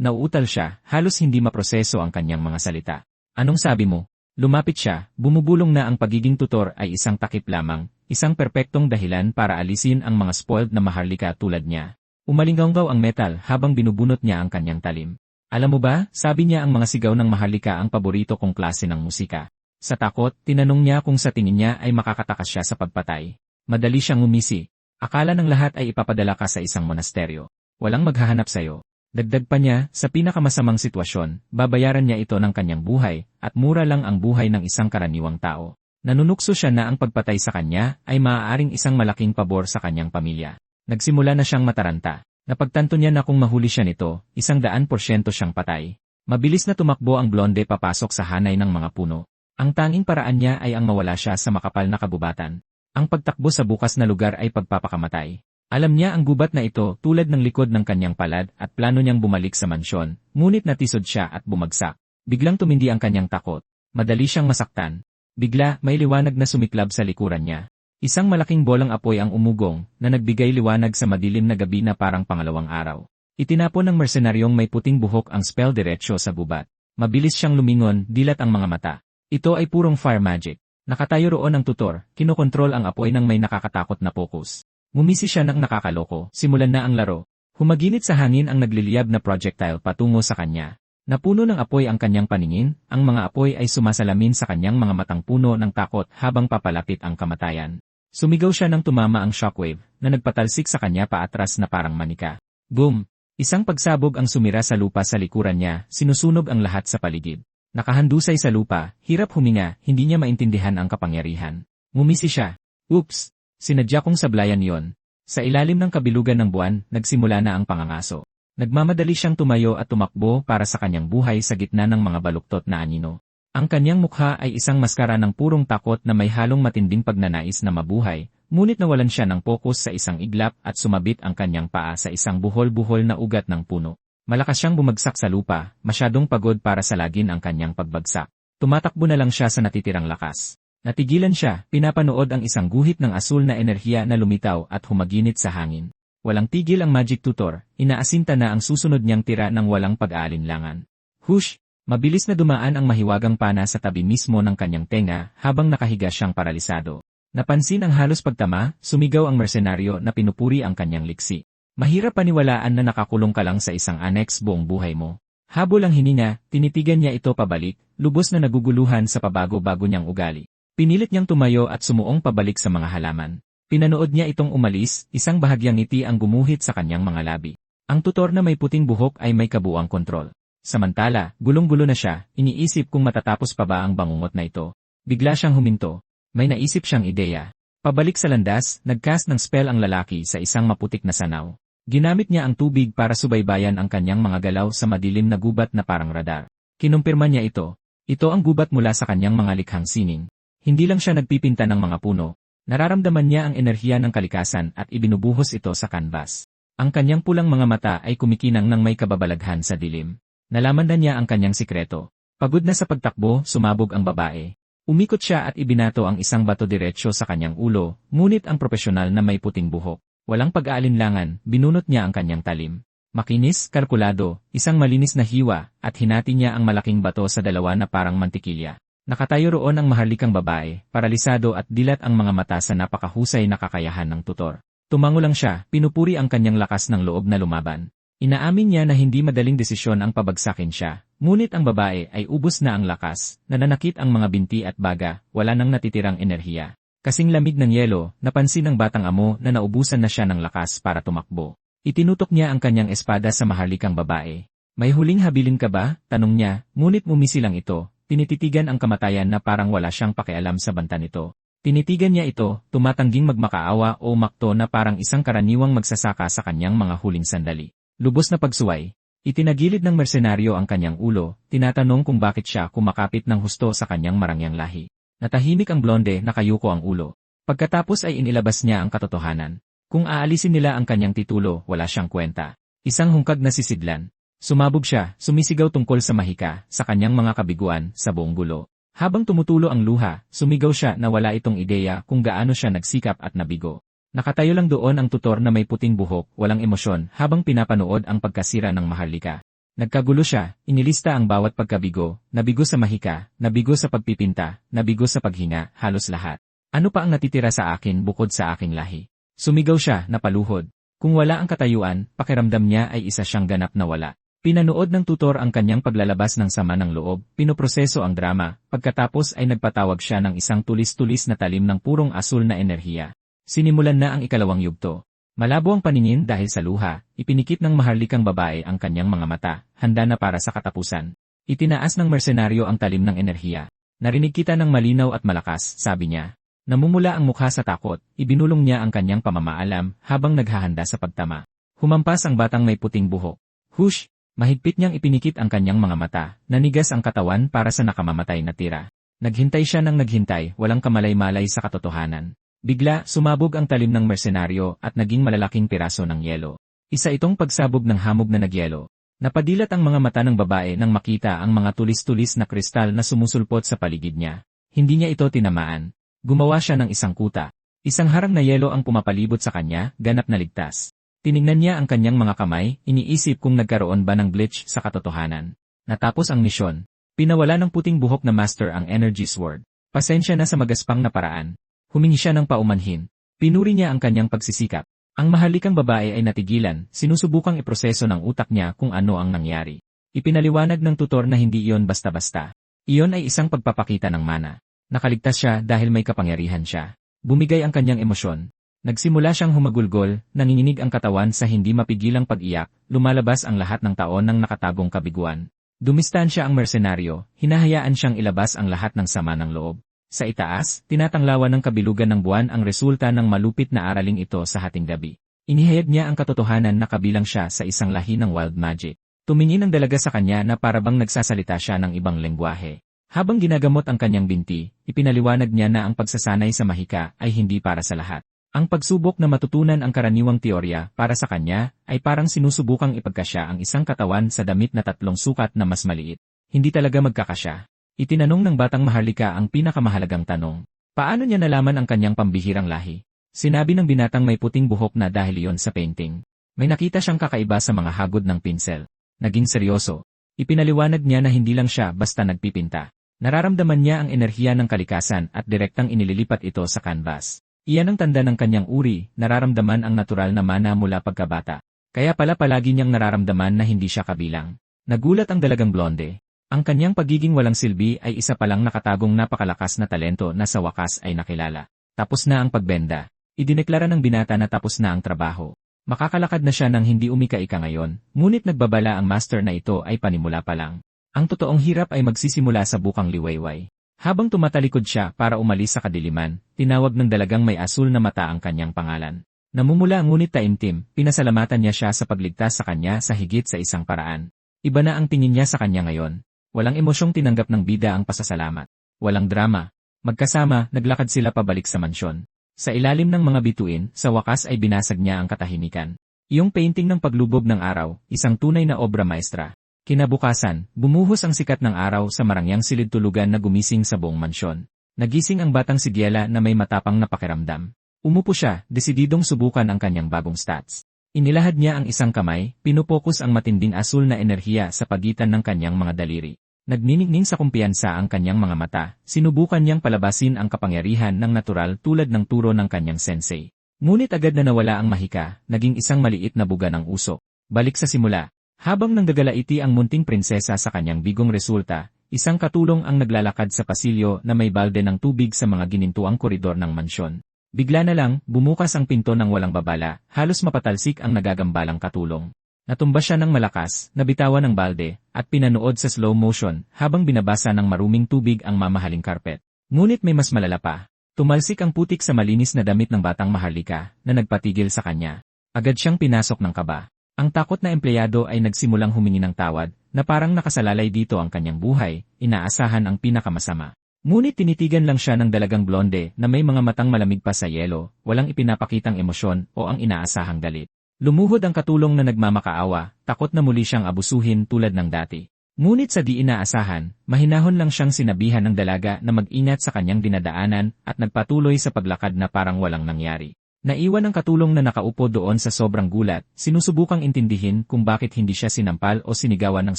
nauutal siya, halos hindi maproseso ang kanyang mga salita. Anong sabi mo? Lumapit siya, bumubulong na ang pagiging tutor ay isang takip lamang, isang perpektong dahilan para alisin ang mga spoiled na maharlika tulad niya. Umalinggaw ang metal habang binubunot niya ang kanyang talim. Alam mo ba, sabi niya ang mga sigaw ng maharlika ang paborito kong klase ng musika. Sa takot, tinanong niya kung sa tingin niya ay makakatakas siya sa pagpatay. Madali siyang umisi. Akala ng lahat ay ipapadala ka sa isang monasteryo. Walang maghahanap sayo. Dagdag pa niya, sa pinakamasamang sitwasyon, babayaran niya ito ng kanyang buhay, at mura lang ang buhay ng isang karaniwang tao. Nanunukso siya na ang pagpatay sa kanya ay maaaring isang malaking pabor sa kanyang pamilya. Nagsimula na siyang mataranta. Napagtanto niya na kung mahuli siya nito, 100% siyang patay. Mabilis na tumakbo ang blonde papasok sa hanay ng mga puno. Ang tanging paraan niya ay ang mawala siya sa makapal na kagubatan. Ang pagtakbo sa bukas na lugar ay pagpapakamatay. Alam niya ang gubat na ito tulad ng likod ng kanyang palad at plano niyang bumalik sa mansyon, ngunit natisod siya at bumagsak. Biglang tumindi ang kanyang takot. Madali siyang masaktan. Bigla, may liwanag na sumiklab sa likuran niya. Isang malaking bolang apoy ang umugong na nagbigay liwanag sa madilim na gabi na parang pangalawang araw. Itinapon ng mersenaryong may puting buhok ang spell diretsyo sa gubat. Mabilis siyang lumingon, dilat ang mga mata. Ito ay purong fire magic. Nakatayo roon ang tutor, kinokontrol ang apoy ng may nakakatakot na focus. Ngumisi siya ng nakakaloko, simulan na ang laro. Humaginit sa hangin ang nagliliyab na projectile patungo sa kanya. Napuno ng apoy ang kanyang paningin, ang mga apoy ay sumasalamin sa kanyang mga matang puno ng takot habang papalapit ang kamatayan. Sumigaw siya nang tumama ang shockwave na nagpatalsik sa kanya paatras na parang manika. Boom! Isang pagsabog ang sumira sa lupa sa likuran niya, sinusunog ang lahat sa paligid. Nakahandusay sa lupa, hirap huminga, hindi niya maintindihan ang kapangyarihan. Ngumisi siya. Oops! Sinadya kong sablayan yon. Sa ilalim ng kabilugan ng buwan, nagsimula na ang pangangaso. Nagmamadali siyang tumayo at tumakbo para sa kanyang buhay sa gitna ng mga baluktot na anino. Ang kanyang mukha ay isang maskara ng purong takot na may halong matinding pagnanais na mabuhay, ngunit nawalan siya ng pokus sa isang iglap at sumabit ang kanyang paa sa isang buhol-buhol na ugat ng puno. Malakas siyang bumagsak sa lupa, masyadong pagod para salagin ang kanyang pagbagsak. Tumatakbo na lang siya sa natitirang lakas. Natigilan siya, pinapanood ang isang guhit ng asul na enerhiya na lumitaw at humaginit sa hangin. Walang tigil ang Magic Tutor, inaasinta na ang susunod niyang tira ng walang pag-aalinlangan. Hush! Mabilis na dumaan ang mahiwagang pana sa tabi mismo ng kanyang tenga habang nakahiga siyang paralisado. Napansin ang halos pagtama, sumigaw ang mersenaryo na pinupuri ang kanyang liksi. Mahirap paniwalaan na nakakulong ka lang sa isang annex buong buhay mo. Habol ang hininga, tinitigan niya ito pabalik, lubos na naguguluhan sa pabago-bago niyang ugali. Pinilit niyang tumayo at sumuong pabalik sa mga halaman. Pinanood niya itong umalis, isang bahagyang ngiti ang gumuhit sa kanyang mga labi. Ang tutor na may puting buhok ay may kabuuang kontrol. Samantala, gulong-gulo na siya, iniisip kung matatapos pa ba ang bangungot na ito. Bigla siyang huminto. May naisip siyang ideya. Pabalik sa landas, nagcast ng spell ang lalaki sa isang maputik na sanaw. Ginamit niya ang tubig para subaybayan ang kanyang mga galaw sa madilim na gubat na parang radar. Kinumpirma niya ito. Ito ang gubat mula sa kanyang mga likhang sining. Hindi lang siya nagpipinta ng mga puno. Nararamdaman niya ang enerhiya ng kalikasan at ibinubuhos ito sa canvas. Ang kanyang pulang mga mata ay kumikinang ng may kababalaghan sa dilim. Nalaman na niya ang kanyang sikreto. Pagod na sa pagtakbo, sumabog ang babae. Umikot siya at ibinato ang isang bato diretsyo sa kanyang ulo, ngunit ang propesyonal na may puting buhok. Walang pag-aalinlangan, binunot niya ang kanyang talim. Makinis, kalkulado, isang malinis na hiwa, at hinati niya ang malaking bato sa dalawa na parang mantikilya. Nakatayo roon ang maharlikang babae, paralisado at dilat ang mga mata sa napakahusay na kakayahan ng tutor. Tumango lang siya, pinupuri ang kanyang lakas ng loob na lumaban. Inaamin niya na hindi madaling desisyon ang pabagsakin siya, ngunit ang babae ay ubos na ang lakas, nananakit ang mga binti at baga, wala nang natitirang enerhiya. Kasing lamig ng yelo, napansin ng batang amo na naubusan na siya ng lakas para tumakbo. Itinutok niya ang kanyang espada sa maharlikang babae. May huling habilin ka ba? Tanong niya, ngunit mumisi lang ito, tinititigan ang kamatayan na parang wala siyang pakialam sa banta nito. Tinitigan niya ito, tumatangging magmakaawa o makto na parang isang karaniwang magsasaka sa kanyang mga huling sandali. Lubos na pagsuway, itinagilid ng mersenaryo ang kanyang ulo, tinatanong kung bakit siya kumakapit ng husto sa kanyang marangyang lahi. Natahimik ang blonde, nakayuko ang ulo. Pagkatapos ay inilabas niya ang katotohanan. Kung aalisin nila ang kanyang titulo, wala siyang kwenta. Isang hungkag na sisidlan. Sumabog siya, sumisigaw tungkol sa mahika, sa kanyang mga kabiguan, sa buong gulo. Habang tumutulo ang luha, sumigaw siya na wala itong ideya kung gaano siya nagsikap at nabigo. Nakatayo lang doon ang tutor na may puting buhok, walang emosyon, habang pinapanood ang pagkasira ng maharlika. Nagkagulo siya, inilista ang bawat pagkabigo, nabigo sa mahika, nabigo sa pagpipinta, nabigo sa paghinga, halos lahat. Ano pa ang natitira sa akin bukod sa aking lahi? Sumigaw siya, napaluhod. Kung wala ang katayuan, pakiramdam niya ay isa siyang ganap na wala. Pinanood ng tutor ang kanyang paglalabas ng sama ng loob, pinoproseso ang drama, pagkatapos ay nagpatawag siya ng isang tulis-tulis na talim ng purong asul na enerhiya. Sinimulan na ang ikalawang yugto. Malabo ang paningin dahil sa luha, ipinikit ng maharlikang babae ang kanyang mga mata, handa na para sa katapusan. Itinaas ng mersenaryo ang talim ng enerhiya. Narinig kita ng malinaw at malakas, sabi niya. Namumula ang mukha sa takot, ibinulong niya ang kanyang pamamaalam habang naghahanda sa pagtama. Humampas ang batang may puting buhok. Hush! Mahigpit niyang ipinikit ang kanyang mga mata, nanigas ang katawan para sa nakamamatay na tira. Naghintay siya ng naghintay, walang kamalay-malay sa katotohanan. Bigla, sumabog ang talim ng mersenaryo at naging malalaking piraso ng yelo. Isa itong pagsabog ng hamog na nagyelo. Napadilat ang mga mata ng babae nang makita ang mga tulis-tulis na kristal na sumusulpot sa paligid niya. Hindi niya ito tinamaan. Gumawa siya ng isang kuta. Isang harang na yelo ang pumapalibot sa kanya, ganap na ligtas. Tiningnan niya ang kanyang mga kamay, iniisip kung nagkaroon ba ng glitch sa katotohanan. Natapos ang misyon. Pinawala ng puting buhok na master ang energy sword. Pasensya na sa magaspang na paraan. Humingi siya ng paumanhin. Pinuri niya ang kanyang pagsisikap. Ang maharlikang babae ay natigilan, sinusubukang iproseso ng utak niya kung ano ang nangyari. Ipinaliwanag ng tutor na hindi iyon basta-basta. Iyon ay isang pagpapakita ng mana. Nakaligtas siya dahil may kapangyarihan siya. Bumigay ang kanyang emosyon. Nagsimula siyang humagulgol, nanginginig ang katawan sa hindi mapigilang pag-iyak, lumalabas ang lahat ng taon ng nakatagong kabiguan. Dumistansya ang mersenaryo, hinahayaan siyang ilabas ang lahat ng sama ng loob. Sa itaas, tinatanglawan ng kabilugan ng buwan ang resulta ng malupit na araling ito sa hating gabi. Inihayag niya ang katotohanan na kabilang siya sa isang lahi ng wild magic. Tumingin ang dalaga sa kanya na parabang nagsasalita siya ng ibang lengguwahe. Habang ginagamot ang kanyang binti, ipinaliwanag niya na ang pagsasanay sa mahika ay hindi para sa lahat. Ang pagsubok na matutunan ang karaniwang teorya para sa kanya ay parang sinusubukang ipagkasya ang isang katawan sa damit na 3 sukat na mas maliit. Hindi talaga magkakasya. Itinanong ng batang Maharlika ang pinakamahalagang tanong. Paano niya nalaman ang kanyang pambihirang lahi? Sinabi ng binatang may puting buhok na dahil iyon sa painting. May nakita siyang kakaiba sa mga hagod ng pinsel. Naging seryoso. Ipinaliwanag niya na hindi lang siya basta nagpipinta. Nararamdaman niya ang enerhiya ng kalikasan at direktang inililipat ito sa canvas. Iyan ang tanda ng kanyang uri, nararamdaman ang natural na mana mula pagkabata. Kaya pala palagi niyang nararamdaman na hindi siya kabilang. Nagulat ang dalagang blonde. Ang kanyang pagiging walang silbi ay isa palang nakatagong napakalakas na talento na sa wakas ay nakilala. Tapos na ang pagbenda. Idineklara ng binata na tapos na ang trabaho. Makakalakad na siya nang hindi umika-ika ngayon, ngunit nagbabala ang master na ito ay panimula pa lang. Ang totoong hirap ay magsisimula sa bukang liwayway. Habang tumatalikod siya para umalis sa kadiliman, tinawag ng dalagang may asul na mata ang kanyang pangalan. Namumula ngunit taimtim, pinasalamatan niya siya sa pagligtas sa kanya sa higit sa isang paraan. Iba na ang tingin niya sa kanya ngayon. Walang emosyong tinanggap ng bida ang pasasalamat. Walang drama. Magkasama, naglakad sila pabalik sa mansyon. Sa ilalim ng mga bituin, sa wakas ay binasag niya ang katahimikan. Iyong painting ng paglubog ng araw, isang tunay na obra maestra. Kinabukasan, bumuhos ang sikat ng araw sa marangyang silid-tulugan na gumising sa buong mansyon. Nagising ang batang si Giela na may matapang na pakiramdam. Umupo siya, desididong subukan ang kanyang bagong stats. Inilahad niya ang isang kamay, pinupokus ang matinding asul na enerhiya sa pagitan ng kanyang mga daliri. Nagniningning sa kumpiyansa ang kanyang mga mata, sinubukan niyang palabasin ang kapangyarihan ng natural tulad ng turo ng kanyang sensei. Ngunit agad na nawala ang mahika, naging isang maliit na buga ng usok. Balik sa simula. Habang nanggagalaiti ang munting prinsesa sa kanyang bigong resulta, isang katulong ang naglalakad sa pasilyo na may balde ng tubig sa mga ginintuang koridor ng mansyon. Bigla na lang, bumukas ang pinto ng walang babala, halos mapatalsik ang nagagambalang katulong. Natumba siya ng malakas, nabitawan ng balde, at pinanood sa slow motion habang binabasa ng maruming tubig ang mamahaling karpet. Ngunit may mas malala pa. Tumalsik ang putik sa malinis na damit ng batang Maharlika na nagpatigil sa kanya. Agad siyang pinasok ng kaba. Ang takot na empleyado ay nagsimulang humingi ng tawad, na parang nakasalalay dito ang kanyang buhay, inaasahan ang pinakamasama. Ngunit tinitigan lang siya ng dalagang blonde na may mga matang malamig pa sa yelo, walang ipinapakitang emosyon o ang inaasahang galit. Lumuhod ang katulong na nagmamakaawa, takot na muli siyang abusuhin tulad ng dati. Ngunit sa di inaasahan, mahinahon lang siyang sinabihan ng dalaga na mag-ingat sa kanyang dinadaanan at nagpatuloy sa paglakad na parang walang nangyari. Naiwan ang katulong na nakaupo doon sa sobrang gulat, sinusubukang intindihin kung bakit hindi siya sinampal o sinigawan ng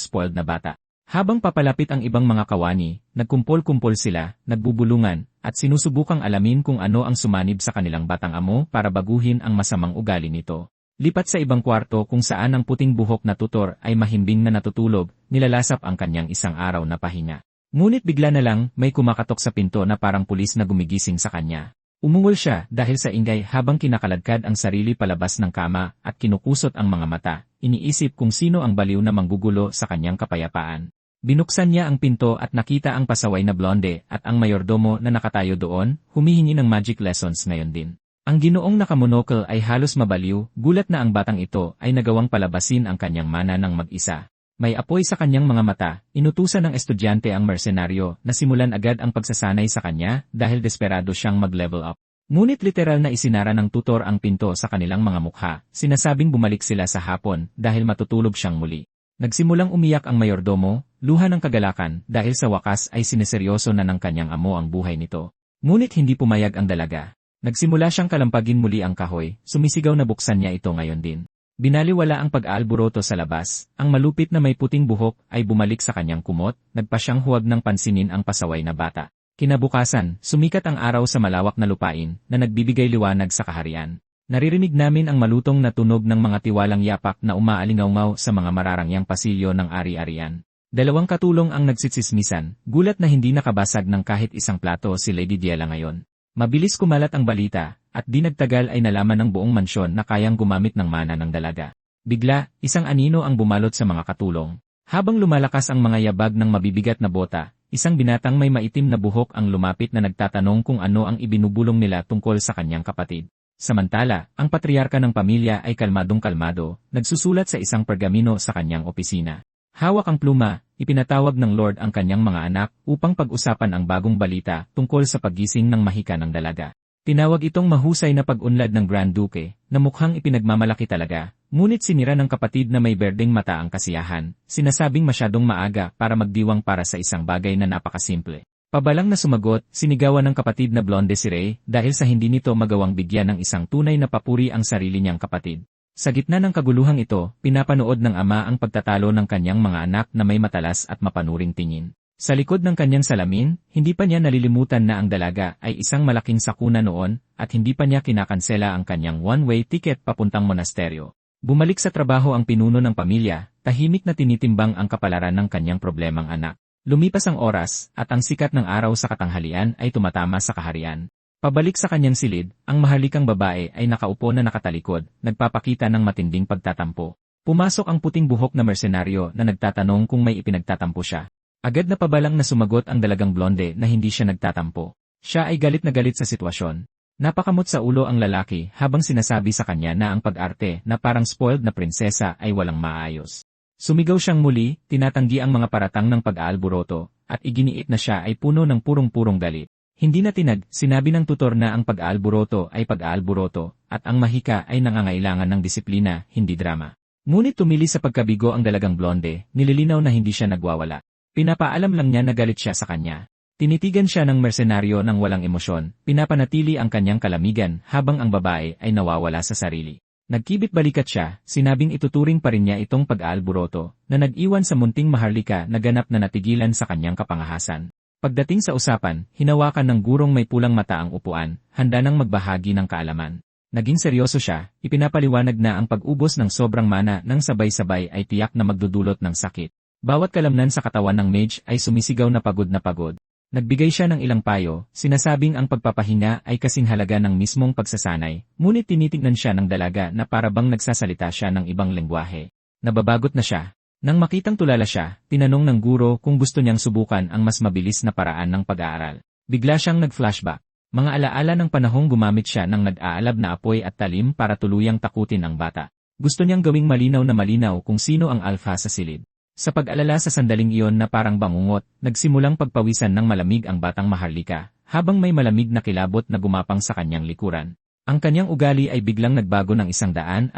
spoiled na bata. Habang papalapit ang ibang mga kawani, nagkumpol-kumpol sila, nagbubulungan, at sinusubukang alamin kung ano ang sumanib sa kanilang batang amo para baguhin ang masamang ugali nito. Lipat sa ibang kwarto kung saan ang puting buhok na tutor ay mahimbing na natutulog, nilalasap ang kanyang isang araw na pahinga. Ngunit bigla na lang, may kumakatok sa pinto na parang pulis na gumigising sa kanya. Umungol siya dahil sa ingay habang kinakaladkad ang sarili palabas ng kama at kinukusot ang mga mata, iniisip kung sino ang baliw na manggugulo sa kanyang kapayapaan. Binuksan niya ang pinto at nakita ang pasaway na blonde at ang mayordomo na nakatayo doon, humihingi ng magic lessons ngayon din. Ang ginoong nakamonokle ay halos mabaliw, gulat na ang batang ito ay nagawang palabasin ang kanyang mana ng mag-isa. May apoy sa kanyang mga mata, inutusan ng estudyante ang mersenaryo na simulan agad ang pagsasanay sa kanya dahil desperado siyang mag-level up. Ngunit literal na isinara ng tutor ang pinto sa kanilang mga mukha, sinasabing bumalik sila sa hapon dahil matutulog siyang muli. Nagsimulang umiyak ang mayordomo, luha ng kagalakan dahil sa wakas ay sineseryoso na ng kanyang amo ang buhay nito. Ngunit hindi pumayag ang dalaga. Nagsimula siyang kalampagin muli ang kahoy, sumisigaw na buksan niya ito ngayon din. Binaliwala ang pag-aalboroto sa labas, ang malupit na may puting buhok ay bumalik sa kanyang kumot, nagpa siyang huwag ng pansinin ang pasaway na bata. Kinabukasan, sumikat ang araw sa malawak na lupain na nagbibigay liwanag sa kaharian. Naririnig namin ang malutong na tunog ng mga tiwalang yapak na umaalingaw sa mga mararangyang pasilyo ng ari-arian. Dalawang katulong ang nagsitsismisan, gulat na hindi nakabasag ng kahit isang plato si Lady Diela ngayon. Mabilis kumalat ang balita, at di nagtagal ay nalaman ng buong mansyon na kayang gumamit ng mana ng dalaga. Bigla, isang anino ang bumalot sa mga katulong. Habang lumalakas ang mga yabag ng mabibigat na bota, isang binatang may maitim na buhok ang lumapit na nagtatanong kung ano ang ibinubulong nila tungkol sa kanyang kapatid. Samantala, ang patriarka ng pamilya ay kalmadong-kalmado, nagsusulat sa isang pergamino sa kanyang opisina. Hawak ang pluma, ipinatawag ng Lord ang kanyang mga anak upang pag-usapan ang bagong balita tungkol sa paggising ng mahika ng dalaga. Tinawag itong mahusay na pag-unlad ng Grand Duke, na mukhang ipinagmamalaki talaga, ngunit sinira ng kapatid na may berdeng mata ang kasiyahan, sinasabing masyadong maaga para magdiwang para sa isang bagay na napakasimple. Pabalang na sumagot, sinigawan ng kapatid na blonde si Ray dahil sa hindi nito magawang bigyan ng isang tunay na papuri ang sarili niyang kapatid. Sa gitna ng kaguluhang ito, pinapanood ng ama ang pagtatalo ng kanyang mga anak na may matalas at mapanuring tingin. Sa likod ng kanyang salamin, hindi pa niya nalilimutan na ang dalaga ay isang malaking sakuna noon at hindi pa niya kinakansela ang kanyang one-way ticket papuntang monasteryo. Bumalik sa trabaho ang pinuno ng pamilya, tahimik na tinitimbang ang kapalaran ng kanyang problemang anak. Lumipas ang oras at ang sikat ng araw sa katanghalian ay tumatama sa kaharian. Pabalik sa kanyang silid, ang mahalikang babae ay nakaupo na nakatalikod, nagpapakita ng matinding pagtatampo. Pumasok ang puting buhok na mersenaryo na nagtatanong kung may ipinagtatampo siya. Agad na pabalang na sumagot ang dalagang blonde na hindi siya nagtatampo. Siya ay galit na galit sa sitwasyon. Napakamot sa ulo ang lalaki habang sinasabi sa kanya na ang pag-arte na parang spoiled na prinsesa ay walang maayos. Sumigaw siyang muli, tinatanggi ang mga paratang ng pag-aalburoto, at iginiit na siya ay puno ng purong-purong galit. Hindi na tinag, sinabi ng tutor na ang pag-aalburoto ay pag-aalburoto, at ang mahika ay nangangailangan ng disiplina, hindi drama. Ngunit tumili sa pagkabigo ang dalagang blonde, nililinaw na hindi siya nagwawala. Pinapaalam lang niya na galit siya sa kanya. Tinitigan siya ng mersenaryo ng walang emosyon, pinapanatili ang kanyang kalamigan habang ang babae ay nawawala sa sarili. Nagkibit balikat siya, sinabing ituturing pa rin niya itong pag-aalburoto, na nag-iwan sa munting maharlika na ganap na natigilan sa kanyang kapangahasan. Pagdating sa usapan, hinawakan ng gurong may pulang mata ang upuan, handa nang magbahagi ng kaalaman. Naging seryoso siya, ipinapaliwanag na ang pag-ubos ng sobrang mana ng sabay-sabay ay tiyak na magdudulot ng sakit. Bawat kalamnan sa katawan ng mage ay sumisigaw na pagod na pagod. Nagbigay siya ng ilang payo, sinasabing ang pagpapahinga ay kasing halaga ng mismong pagsasanay, ngunit tinitignan siya ng dalaga na parabang nagsasalita siya ng ibang lengguwahe. Nababagot na siya. Nang makitang tulala siya, tinanong ng guro kung gusto niyang subukan ang mas mabilis na paraan ng pag-aaral. Bigla siyang nag-flashback. Mga alaala ng panahong gumamit siya ng nag-aalab na apoy at talim para tuluyang takutin ang bata. Gusto niyang gawing malinaw na malinaw kung sino ang alpha sa silid. Sa pag-alala sa sandaling iyon na parang bangungot, nagsimulang pagpawisan ng malamig ang batang maharlika, habang may malamig na kilabot na gumapang sa kanyang likuran. Ang kanyang ugali ay biglang nagbago ng 180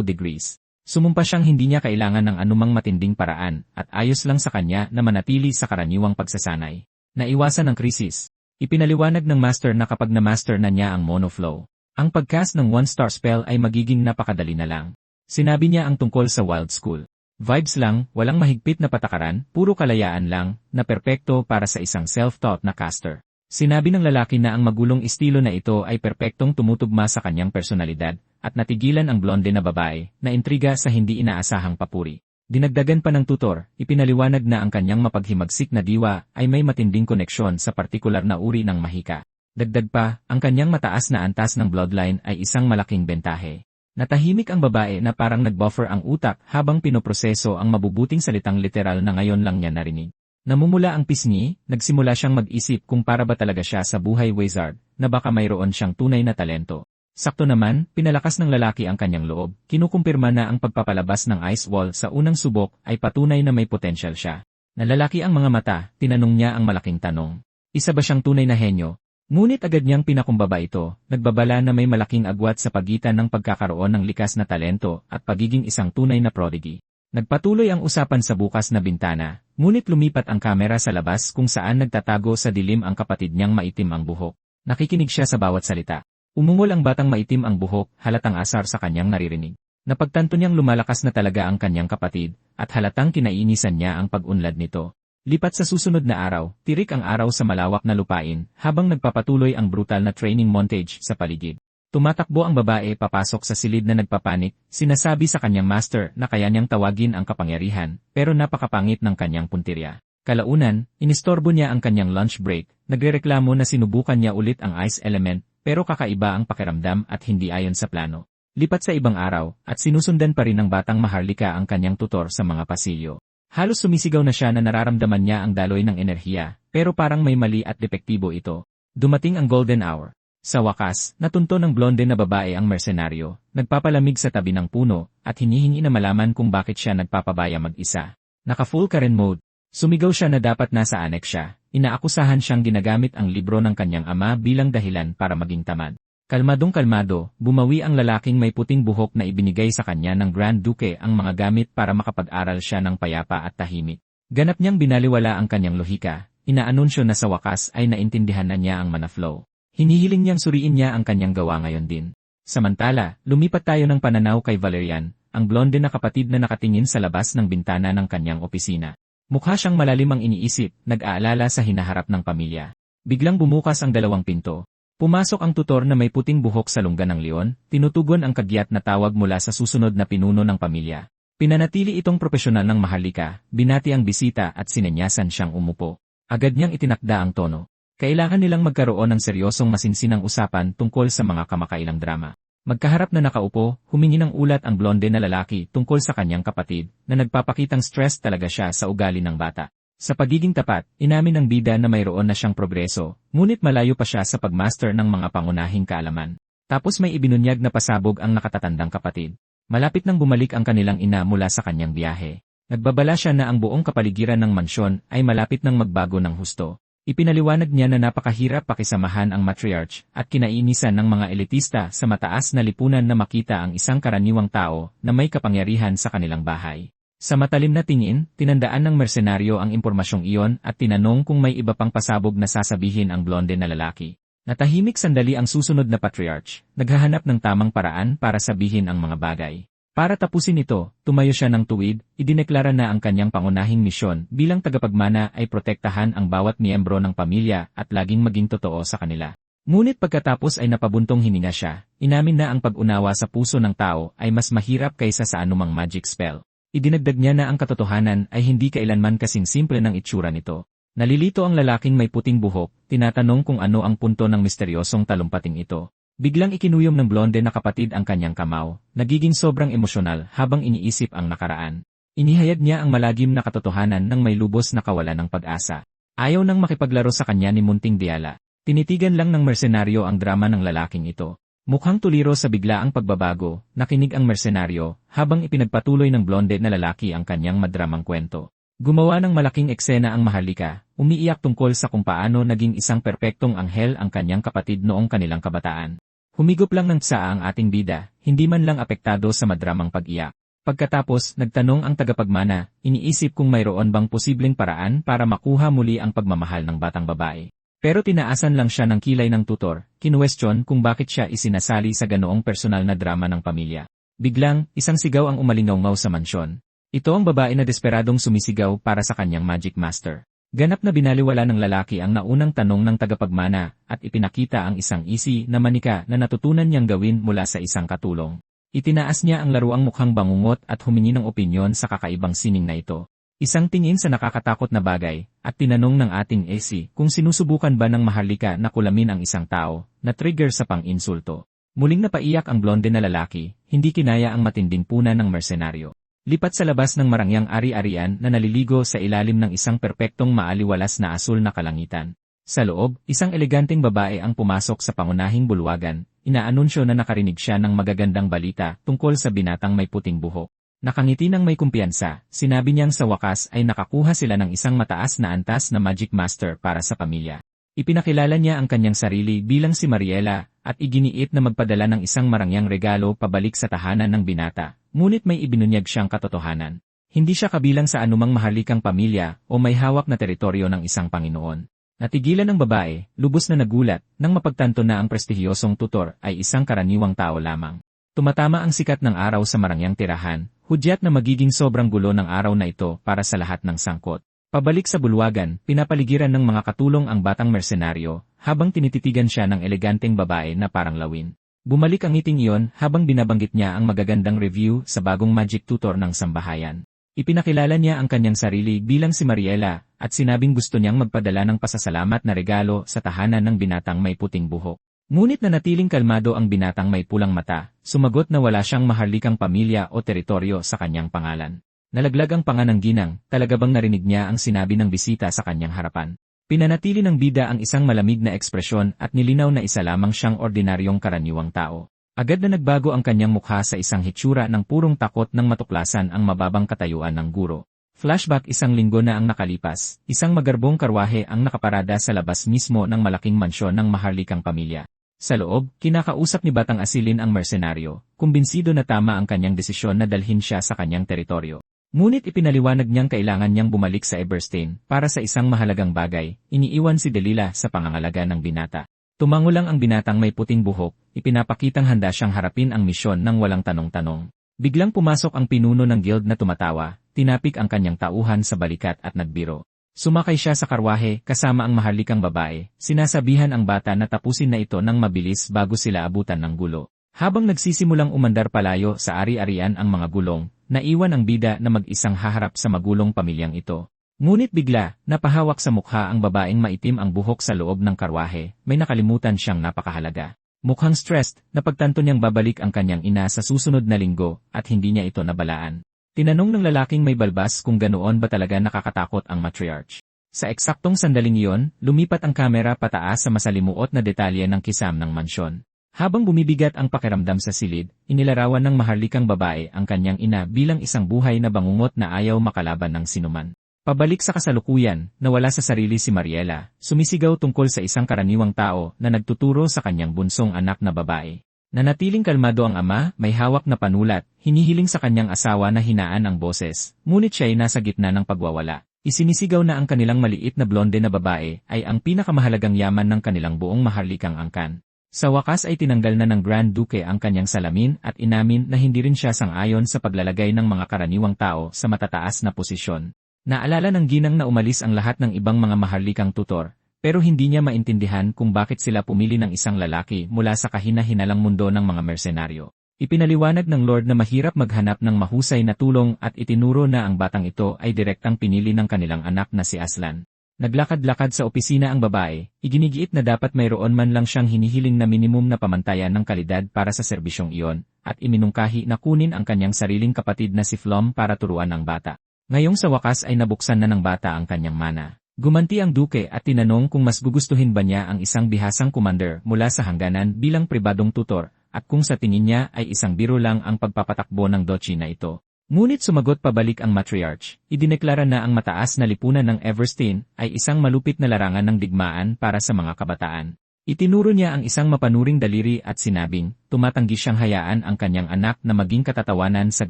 degrees. Sumumpa siyang hindi niya kailangan ng anumang matinding paraan, at ayos lang sa kanya na manatili sa karaniwang pagsasanay. Naiwasan ang krisis. Ipinaliwanag ng master na kapag na-master na niya ang monoflow, ang pagcast ng one-star spell ay magiging napakadali na lang. Sinabi niya ang tungkol sa Wild School. Vibes lang, walang mahigpit na patakaran, puro kalayaan lang, na perpekto para sa isang self-taught na caster. Sinabi ng lalaki na ang magulong estilo na ito ay perpektong tumutugma sa kanyang personalidad, at natigilan ang blonde na babae, na intriga sa hindi inaasahang papuri. Dinagdagan pa ng tutor, ipinaliwanag na ang kanyang mapaghimagsik na diwa ay may matinding koneksyon sa partikular na uri ng mahika. Dagdag pa, ang kanyang mataas na antas ng bloodline ay isang malaking bentahe. Natahimik ang babae na parang nag-buffer ang utak habang pinoproseso ang mabubuting salitang literal na ngayon lang niya narinig. Namumula ang pisngi, nagsimula siyang mag-isip kung para ba talaga siya sa buhay wizard, na baka mayroon siyang tunay na talento. Sakto naman, pinalakas ng lalaki ang kanyang loob, kinukumpirma na ang pagpapalabas ng ice wall sa unang subok ay patunay na may potensyal siya. Nalalaki ang mga mata, tinanong niya ang malaking tanong. Isa ba siyang tunay na henyo? Ngunit agad niyang pinakumbaba ito, nagbabala na may malaking agwat sa pagitan ng pagkakaroon ng likas na talento at pagiging isang tunay na prodigy. Nagpatuloy ang usapan sa bukas na bintana, ngunit lumipat ang kamera sa labas kung saan nagtatago sa dilim ang kapatid niyang maitim ang buhok. Nakikinig siya sa bawat salita. Umungol ang batang maitim ang buhok, halatang asar sa kanyang naririnig. Napagtanto niyang lumalakas na talaga ang kanyang kapatid, at halatang kinaiinisan niya ang pag-unlad nito. Lipat sa susunod na araw, tirik ang araw sa malawak na lupain, habang nagpapatuloy ang brutal na training montage sa paligid. Tumatakbo ang babae papasok sa silid na nagpapanik, sinasabi sa kanyang master na kaya niyang tawagin ang kapangyarihan, pero napakapangit ng kanyang puntirya. Kalaunan, inistorbo niya ang kanyang lunch break, nagrereklamo na sinubukan niya ulit ang ice element, pero kakaiba ang pakiramdam at hindi ayon sa plano. Lipat sa ibang araw, at sinusundan pa rin ng batang maharlika ang kanyang tutor sa mga pasilyo. Halos sumisigaw na siya na nararamdaman niya ang daloy ng enerhiya, pero parang may mali at depektibo ito. Dumating ang golden hour. Sa wakas, natunto ng blonde na babae ang mersenaryo, nagpapalamig sa tabi ng puno, at hinihingi na malaman kung bakit siya nagpapabaya mag-isa. Naka-full Karen mode. Sumigaw siya na dapat nasa annex siya, inaakusahan siyang ginagamit ang libro ng kanyang ama bilang dahilan para maging tamad. Kalmadong-kalmado, bumawi ang lalaking may puting buhok na ibinigay sa kanya ng Grand Duke ang mga gamit para makapag-aral siya ng payapa at tahimik. Ganap niyang binaliwala ang kanyang lohika, inaanunsyo na sa wakas ay naintindihan na niya ang mana flow. Hinihiling niyang suriin niya ang kanyang gawa ngayon din. Samantala, lumipat tayo ng pananaw kay Valerian, ang blonde na kapatid na nakatingin sa labas ng bintana ng kanyang opisina. Mukha siyang malalim ang iniisip, nag-aalala sa hinaharap ng pamilya. Biglang bumukas ang dalawang pinto. Pumasok ang tutor na may puting buhok sa lungga ng leon, tinutugon ang kagyat na tawag mula sa susunod na pinuno ng pamilya. Pinanatili itong profesional ng maharlika, binati ang bisita at sinenyasan siyang umupo. Agad niyang itinakda ang tono. Kailangan nilang magkaroon ng seryosong masinsinang usapan tungkol sa mga kamakailang drama. Magkaharap na nakaupo, humingi ng ulat ang blonde na lalaki tungkol sa kanyang kapatid, na nagpapakitang stress talaga siya sa ugali ng bata. Sa pagiging tapat, inamin ng bida na mayroon na siyang progreso, ngunit malayo pa siya sa pagmaster ng mga pangunahing kaalaman. Tapos may ibinunyag na pasabog ang nakatatandang kapatid. Malapit nang bumalik ang kanilang ina mula sa kanyang biyahe. Nagbabala siya na ang buong kapaligiran ng mansyon ay malapit nang magbago ng husto. Ipinaliwanag niya na napakahirap pakisamahan ang matriarch at kinainisan ng mga elitista sa mataas na lipunan na makita ang isang karaniwang tao na may kapangyarihan sa kanilang bahay. Sa matalim na tingin, tinandaan ng mersenaryo ang impormasyong iyon at tinanong kung may iba pang pasabog na sasabihin ang blonde na lalaki. Natahimik sandali ang susunod na patriarch, naghahanap ng tamang paraan para sabihin ang mga bagay. Para tapusin ito, tumayo siya ng tuwid, idineklara na ang kanyang pangunahing misyon bilang tagapagmana ay protektahan ang bawat miyembro ng pamilya at laging maging totoo sa kanila. Ngunit pagkatapos ay napabuntong hininga siya, inamin na ang pag-unawa sa puso ng tao ay mas mahirap kaysa sa anumang magic spell. Idinagdag niya na ang katotohanan ay hindi kailanman kasing simple ng itsura nito. Nalilito ang lalaking may puting buhok, tinatanong kung ano ang punto ng misteryosong talumpating ito. Biglang ikinuyom ng blonde na kapatid ang kanyang kamao, nagiging sobrang emosyonal habang iniisip ang nakaraan. Inihayag niya ang malagim na katotohanan ng may lubos na kawalan ng pag-asa. Ayaw nang makipaglaro sa kanya ni Munting Diala. Tinitigan lang ng mersenaryo ang drama ng lalaking ito. Mukhang tuliro sa biglaang pagbabago, nakinig ang mersenaryo, habang ipinagpatuloy ng blonde na lalaki ang kanyang madramang kwento. Gumawa ng malaking eksena ang maharlika, umiiyak tungkol sa kung paano naging isang perpektong anghel ang kanyang kapatid noong kanilang kabataan. Humigop lang ng tsaa ang ating bida, hindi man lang apektado sa madramang pag-iyak. Pagkatapos, nagtanong ang tagapagmana, iniisip kung mayroon bang posibleng paraan para makuha muli ang pagmamahal ng batang babae. Pero tinaasan lang siya ng kilay ng tutor, kinuwestiyon kung bakit siya isinasali sa ganoong personal na drama ng pamilya. Biglang, isang sigaw ang umalingaw-ngaw sa mansyon. Ito ang babae na desperadong sumisigaw para sa kanyang magic master. Ganap na binaliwala ng lalaki ang naunang tanong ng tagapagmana at ipinakita ang isang easy na manika na natutunan niyang gawin mula sa isang katulong. Itinaas niya ang laruang mukhang bangungot at humingi ng opinyon sa kakaibang sining na ito. Isang tingin sa nakakatakot na bagay, at tinanong ng ating AC kung sinusubukan ba ng maharlika na kulamin ang isang tao, na trigger sa pang-insulto. Muling napaiyak ang blonde na lalaki, hindi kinaya ang matinding puna ng mersenaryo. Lipat sa labas ng marangyang ari-arian na naliligo sa ilalim ng isang perpektong maaliwalas na asul na kalangitan. Sa loob, isang eleganteng babae ang pumasok sa pangunahing bulwagan, inaanunsyo na nakarinig siya ng magagandang balita tungkol sa binatang may puting buhok. Nakangiti ng may kumpiyansa, sinabi niyang sa wakas ay nakakuha sila ng isang mataas na antas na Magic Master para sa pamilya. Ipinakilala niya ang kanyang sarili bilang si Mariela, at iginiit na magpadala ng isang marangyang regalo pabalik sa tahanan ng binata, ngunit may ibinunyag siyang katotohanan. Hindi siya kabilang sa anumang maharlikang pamilya o may hawak na teritoryo ng isang Panginoon. Natigilan ng babae, lubos na nagulat, nang mapagtanto na ang prestihiyosong tutor ay isang karaniwang tao lamang. Tumatama ang sikat ng araw sa marangyang tirahan, hudyat na magiging sobrang gulo ng araw na ito para sa lahat ng sangkot. Pabalik sa bulwagan, pinapaligiran ng mga katulong ang batang mersenaryo, habang tinititigan siya ng eleganteng babae na parang lawin. Bumalik ang ngiting iyon habang binabanggit niya ang magagandang review sa bagong magic tutor ng sambahayan. Ipinakilala niya ang kanyang sarili bilang si Mariela, at sinabing gusto niyang magpadala ng pasasalamat na regalo sa tahanan ng binatang may puting buhok. Ngunit nanatiling kalmado ang binatang may pulang mata, sumagot na wala siyang maharlikang pamilya o teritoryo sa kanyang pangalan. Nalaglag ang panga ng ginang, talaga bang narinig niya ang sinabi ng bisita sa kanyang harapan. Pinanatili ng bida ang isang malamig na ekspresyon at nilinaw na isa lamang siyang ordinaryong karaniwang tao. Agad na nagbago ang kanyang mukha sa isang hitsura ng purong takot nang matuklasan ang mababang katayuan ng guro. Flashback, isang linggo na ang nakalipas, isang magarbong karwahe ang nakaparada sa labas mismo ng malaking mansyon ng maharlikang pamilya. Sa loob, kinakausap ni Batang Asilin ang mersenaryo, kumbinsido na tama ang kanyang desisyon na dalhin siya sa kanyang teritoryo. Ngunit ipinaliwanag niyang kailangan niyang bumalik sa Eberstein para sa isang mahalagang bagay, iniiwan si Delilah sa pangangalaga ng binata. Tumango lang ang binatang may puting buhok, ipinapakitang handa siyang harapin ang misyon ng walang tanong-tanong. Biglang pumasok ang pinuno ng guild na tumatawa, tinapik ang kanyang tauhan sa balikat at nagbiro. Sumakay siya sa karwahe kasama ang maharlikang babae, sinasabihan ang bata na tapusin na ito ng mabilis bago sila abutan ng gulo. Habang nagsisimulang umandar palayo sa ari-arian ang mga gulong, naiwan ang bida na mag-isang haharap sa magulong pamilyang ito. Ngunit bigla, napahawak sa mukha ang babaeng maitim ang buhok sa loob ng karwahe, may nakalimutan siyang napakahalaga. Mukhang stressed, napagtanto niyang babalik ang kanyang ina sa susunod na linggo at hindi niya ito nabalaan. Tinanong ng lalaking may balbas kung ganoon ba talaga nakakatakot ang matriarch. Sa eksaktong sandaling iyon, lumipat ang kamera pataas sa masalimuot na detalye ng kisam ng mansyon. Habang bumibigat ang pakiramdam sa silid, inilarawan ng maharlikang babae ang kanyang ina bilang isang buhay na bangungot na ayaw makalaban ng sinuman. Pabalik sa kasalukuyan, nawala sa sarili si Mariela, sumisigaw tungkol sa isang karaniwang tao na nagtuturo sa kanyang bunsong anak na babae. Nanatiling kalmado ang ama, may hawak na panulat, hinihiling sa kanyang asawa na hinaan ang boses, ngunit siya ay nasa gitna ng pagwawala. Isinisigaw na ang kanilang maliit na blonde na babae ay ang pinakamahalagang yaman ng kanilang buong maharlikang angkan. Sa wakas ay tinanggal na ng Grand Duke ang kanyang salamin at inamin na hindi rin siya sang-ayon sa paglalagay ng mga karaniwang tao sa matataas na posisyon. Naalala ng ginang na umalis ang lahat ng ibang mga maharlikang tutor, pero hindi niya maintindihan kung bakit sila pumili ng isang lalaki mula sa kahina-hinalang mundo ng mga mersenaryo. Ipinaliwanag ng Lord na mahirap maghanap ng mahusay na tulong at itinuro na ang batang ito ay direktang pinili ng kanilang anak na si Aslan. Naglakad-lakad sa opisina ang babae, iginigiit na dapat mayroon man lang siyang hinihiling na minimum na pamantayan ng kalidad para sa serbisyong iyon, at iminungkahi na kunin ang kanyang sariling kapatid na si Flom para turuan ang bata. Ngayong sa wakas ay nabuksan na ng bata ang kanyang mana. Gumanti ang duke at tinanong kung mas gugustuhin ba niya ang isang bihasang commander mula sa hangganan bilang pribadong tutor, at kung sa tingin niya ay isang biro lang ang pagpapatakbo ng dochi na ito. Ngunit sumagot pabalik ang matriarch, idineklara na ang mataas na lipunan ng Everstein ay isang malupit na larangan ng digmaan para sa mga kabataan. Itinuro niya ang isang mapanuring daliri at sinabing, tumatanggi siyang hayaan ang kanyang anak na maging katatawanan sa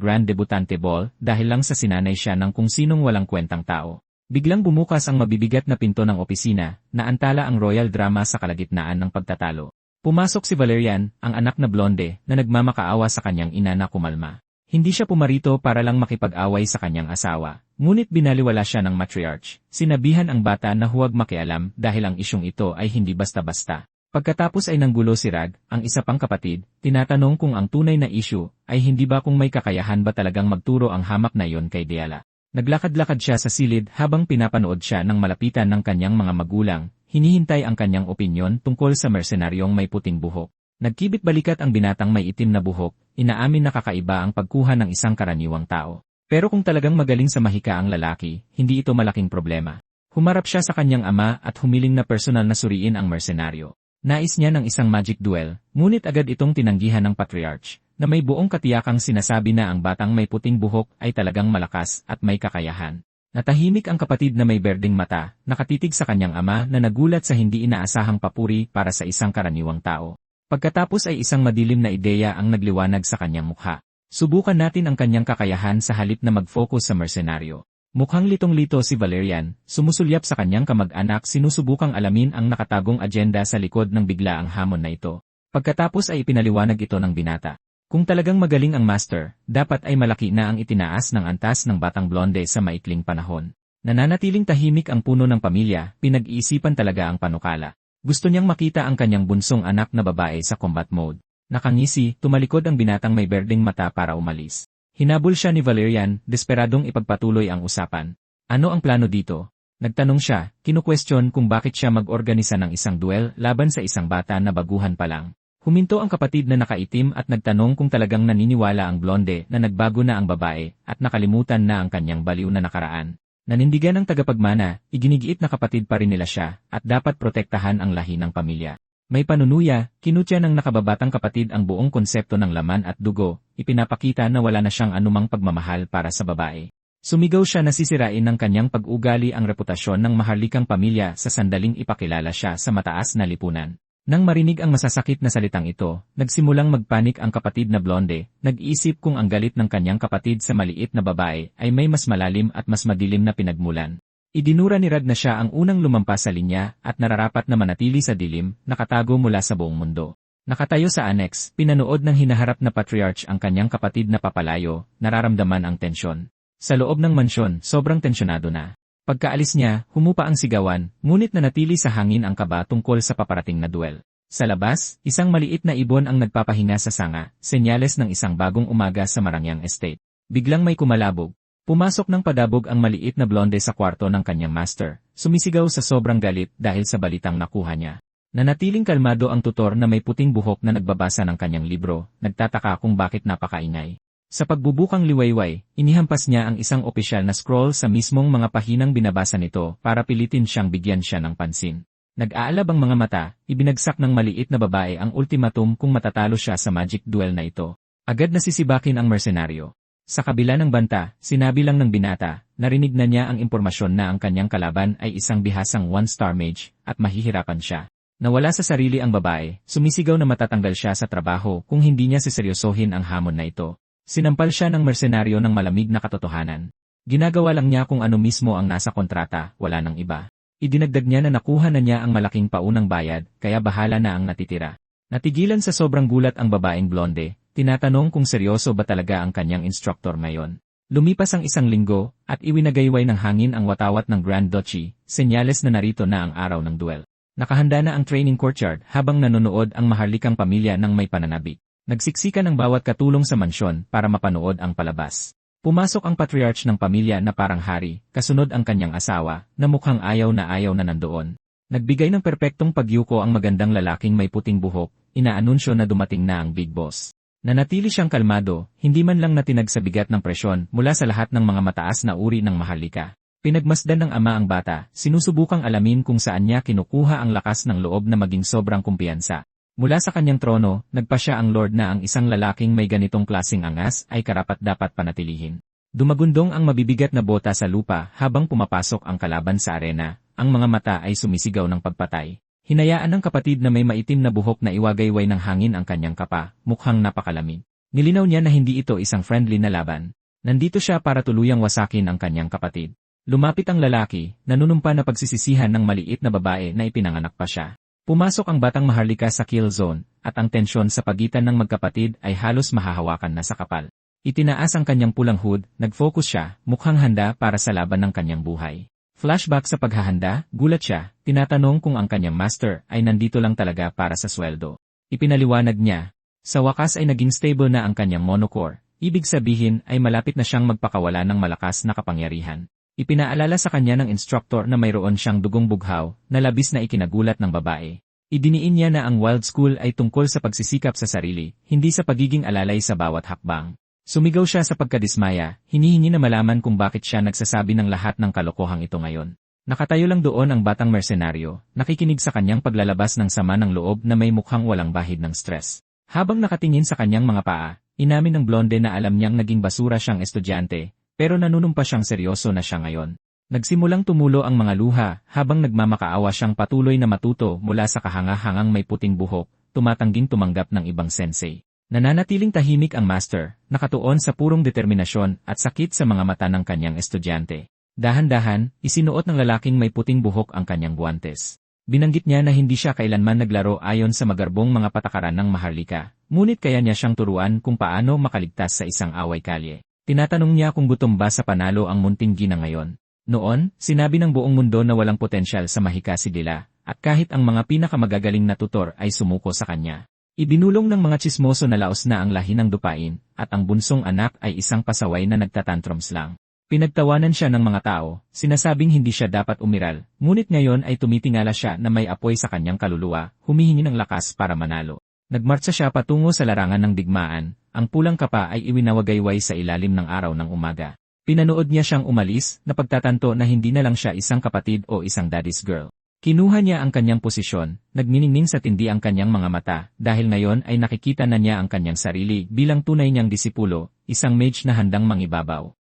Grand Debutante Ball dahil lang sa sinanay siya ng kung sinong walang kwentang tao. Biglang bumukas ang mabibigat na pinto ng opisina, naantala ang royal drama sa kalagitnaan ng pagtatalo. Pumasok si Valerian, ang anak na blonde, na nagmamakaawa sa kanyang ina na kumalma. Hindi siya pumarito para lang makipag-away sa kanyang asawa, ngunit binaliwala siya ng matriarch. Sinabihan ang bata na huwag makialam dahil ang isyong ito ay hindi basta-basta. Pagkatapos ay nanggulo si Rag, ang isa pang kapatid, tinatanong kung ang tunay na issue ay hindi ba kung may kakayahan ba talagang magturo ang hamak na iyon kay Diala. Naglakad-lakad siya sa silid habang pinapanood siya ng malapitan ng kanyang mga magulang, hinihintay ang kanyang opinyon tungkol sa mersenaryong may puting buhok. Nagkibit balikat ang binatang may itim na buhok, inaamin na kakaiba ang pagkuha ng isang karaniwang tao. Pero kung talagang magaling sa mahika ang lalaki, hindi ito malaking problema. Humarap siya sa kanyang ama at humiling na personal na suriin ang mersenaryo. Nais niya ng isang magic duel, ngunit agad itong tinanggihan ng patriarch, na may buong katiyakang sinasabi na ang batang may puting buhok ay talagang malakas at may kakayahan. Natahimik ang kapatid na may berdeng mata, nakatitig sa kanyang ama na nagulat sa hindi inaasahang papuri para sa isang karaniwang tao. Pagkatapos ay isang madilim na ideya ang nagliwanag sa kanyang mukha. Subukan natin ang kanyang kakayahan sa halip na mag-focus sa mersenaryo. Mukhang litong-lito si Valerian, sumusulyap sa kanyang kamag-anak, sinusubukang alamin ang nakatagong agenda sa likod ng bigla ang hamon na ito. Pagkatapos ay ipinaliwanag ito ng binata. Kung talagang magaling ang master, dapat ay malaki na ang itinaas ng antas ng batang blonde sa maikling panahon. Nananatiling tahimik ang puno ng pamilya, pinag-iisipan talaga ang panukala. Gusto niyang makita ang kanyang bunsong anak na babae sa combat mode. Nakangisi, tumalikod ang binatang may berdeng mata para umalis. Hinabol siya ni Valerian, desperadong ipagpatuloy ang usapan. Ano ang plano dito? Nagtanong siya, kinukwestiyon kung bakit siya mag-organisa ng isang duel laban sa isang bata na baguhan pa lang. Huminto ang kapatid na nakaitim at nagtanong kung talagang naniniwala ang blonde na nagbago na ang babae at nakalimutan na ang kanyang baliw na nakaraan. Nanindigan ng tagapagmana, iginigiit na kapatid pa rin nila siya at dapat protektahan ang lahi ng pamilya. May panunuya, kinutya ng nakababatang kapatid ang buong konsepto ng laman at dugo, ipinapakita na wala na siyang anumang pagmamahal para sa babae. Sumigaw siya na sisirain ng kanyang pag-ugali ang reputasyon ng maharlikang pamilya sa sandaling ipakilala siya sa mataas na lipunan. Nang marinig ang masasakit na salitang ito, nagsimulang magpanik ang kapatid na blonde, nag-iisip kung ang galit ng kanyang kapatid sa maliit na babae ay may mas malalim at mas madilim na pinagmulan. Idinura ni Rag na siya ang unang lumampas sa linya at nararapat na manatili sa dilim, nakatago mula sa buong mundo. Nakatayo sa annex, pinanood ng hinaharap na patriarch ang kanyang kapatid na papalayo, nararamdaman ang tensyon. Sa loob ng mansyon, sobrang tensyonado na. Pagkaalis niya, humupa ang sigawan, ngunit nanatili sa hangin ang kaba tungkol sa paparating na duel. Sa labas, isang maliit na ibon ang nagpapahinga sa sanga, senyales ng isang bagong umaga sa Marangyang Estate. Biglang may kumalabog. Pumasok ng padabog ang maliit na blonde sa kwarto ng kanyang master, sumisigaw sa sobrang galit dahil sa balitang nakuha niya. Nanatiling kalmado ang tutor na may puting buhok na nagbabasa ng kanyang libro, nagtataka kung bakit napakaingay. Sa pagbubukang liwayway, inihampas niya ang isang opisyal na scroll sa mismong mga pahinang binabasa nito para pilitin siyang bigyan siya ng pansin. Nag-aalab ang mga mata, ibinagsak ng maliit na babae ang ultimatum kung matatalo siya sa magic duel na ito. Agad nasisibakin ang mersenaryo. Sa kabila ng banta, sinabi lang ng binata, narinig na niya ang impormasyon na ang kanyang kalaban ay isang bihasang one-star mage at mahihirapan siya. Nawala sa sarili ang babae, sumisigaw na matatanggal siya sa trabaho kung hindi niya seseryosohin ang hamon na ito. Sinampal siya ng mersenaryo ng malamig na katotohanan. Ginagawa lang niya kung ano mismo ang nasa kontrata, wala nang iba. Idinagdag niya na nakuha na niya ang malaking paunang bayad, kaya bahala na ang natitira. Natigilan sa sobrang gulat ang babaeng blonde, tinatanong kung seryoso ba talaga ang kanyang instructor ngayon. Lumipas ang isang linggo, at iwinagayway ng hangin ang watawat ng Grand Duchy, senyales na narito na ang araw ng duel. Nakahanda na ang training courtyard habang nanonood ang maharlikang pamilya ng may pananabik. Nagsiksikan ang bawat katulong sa mansyon para mapanood ang palabas. Pumasok ang patriarch ng pamilya na parang hari, kasunod ang kanyang asawa, na mukhang ayaw na nandoon. Nagbigay ng perpektong pagyuko ang magandang lalaking may puting buhok, inaanunsyo na dumating na ang big boss. Nanatili siyang kalmado, hindi man lang natinag sa bigat ng presyon mula sa lahat ng mga mataas na uri ng maharlika. Pinagmasdan ng ama ang bata, sinusubukang alamin kung saan niya kinukuha ang lakas ng loob na maging sobrang kumpiyansa. Mula sa kanyang trono, nagpasya ang Lord na ang isang lalaking may ganitong klaseng angas ay karapat-dapat panatilihin. Dumagundong ang mabibigat na bota sa lupa habang pumapasok ang kalaban sa arena, ang mga mata ay sumisigaw ng pagpatay. Hinayaan ng kapatid na may maitim na buhok na iwagayway ng hangin ang kanyang kapa, mukhang napakalamig. Nilinaw niya na hindi ito isang friendly na laban. Nandito siya para tuluyang wasakin ang kanyang kapatid. Lumapit ang lalaki, nanunumpa na pagsisisihan ng maliit na babae na ipinanganak pa siya. Pumasok ang batang maharlika sa kill zone, at ang tensyon sa pagitan ng magkapatid ay halos mahahawakan na sa kapal. Itinaas ang kanyang pulang hood, nag-focus siya, mukhang handa para sa laban ng kanyang buhay. Flashback sa paghahanda, gulat siya, tinatanong kung ang kanyang master ay nandito lang talaga para sa sweldo. Ipinaliwanag niya. Sa wakas ay naging stable na ang kanyang monocore, ibig sabihin ay malapit na siyang magpakawala ng malakas na kapangyarihan. Ipinaalala sa kanya ng instructor na mayroon siyang dugong bughaw, na labis na ikinagulat ng babae. Idiniin niya na ang Wild School ay tungkol sa pagsisikap sa sarili, hindi sa pagiging alalay sa bawat hakbang. Sumigaw siya sa pagkadismaya, hinihingi na malaman kung bakit siya nagsasabi ng lahat ng kalokohang ito ngayon. Nakatayo lang doon ang batang mersenaryo, nakikinig sa kanyang paglalabas ng sama ng loob na may mukhang walang bahid ng stress. Habang nakatingin sa kanyang mga paa, inamin ng blonde na alam niyang naging basura siyang estudyante, pero nanunumpa siyang seryoso na siya ngayon. Nagsimulang tumulo ang mga luha habang nagmamakaawa siyang patuloy na matuto mula sa kahanga-hangang may puting buhok, tumatangging tumanggap ng ibang sensei. Nananatiling tahimik ang master, nakatuon sa purong determinasyon at sakit sa mga mata ng kanyang estudyante. Dahan-dahan, isinuot ng lalaking may puting buhok ang kanyang guwantes. Binanggit niya na hindi siya kailanman naglaro ayon sa magarbong mga patakaran ng maharlika, ngunit kaya niya siyang turuan kung paano makaligtas sa isang away kalye. Tinatanong niya kung gutom ba sa panalo ang munting Gina ngayon. Noon, sinabi ng buong mundo na walang potensyal sa mahika si Dila, at kahit ang mga pinakamagagaling na tutor ay sumuko sa kanya. Ibinulong ng mga tsismoso na laos na ang lahi ng dupain, at ang bunsong anak ay isang pasaway na nagtatantrums lang. Pinagtawanan siya ng mga tao, sinasabing hindi siya dapat umiral, ngunit ngayon ay tumitingala siya na may apoy sa kanyang kaluluwa, humihingi ng lakas para manalo. Nagmartsa siya patungo sa larangan ng digmaan, ang pulang kapa ay iwinawagayway sa ilalim ng araw ng umaga. Pinanood niya siyang umalis, na pagtatanto na hindi na lang siya isang kapatid o isang daddy's girl. Kinuha niya ang kanyang posisyon, nagniningning sa tindi ang kanyang mga mata, dahil ngayon ay nakikita na niya ang kanyang sarili bilang tunay niyang disipulo, isang mage na handang mangibabaw.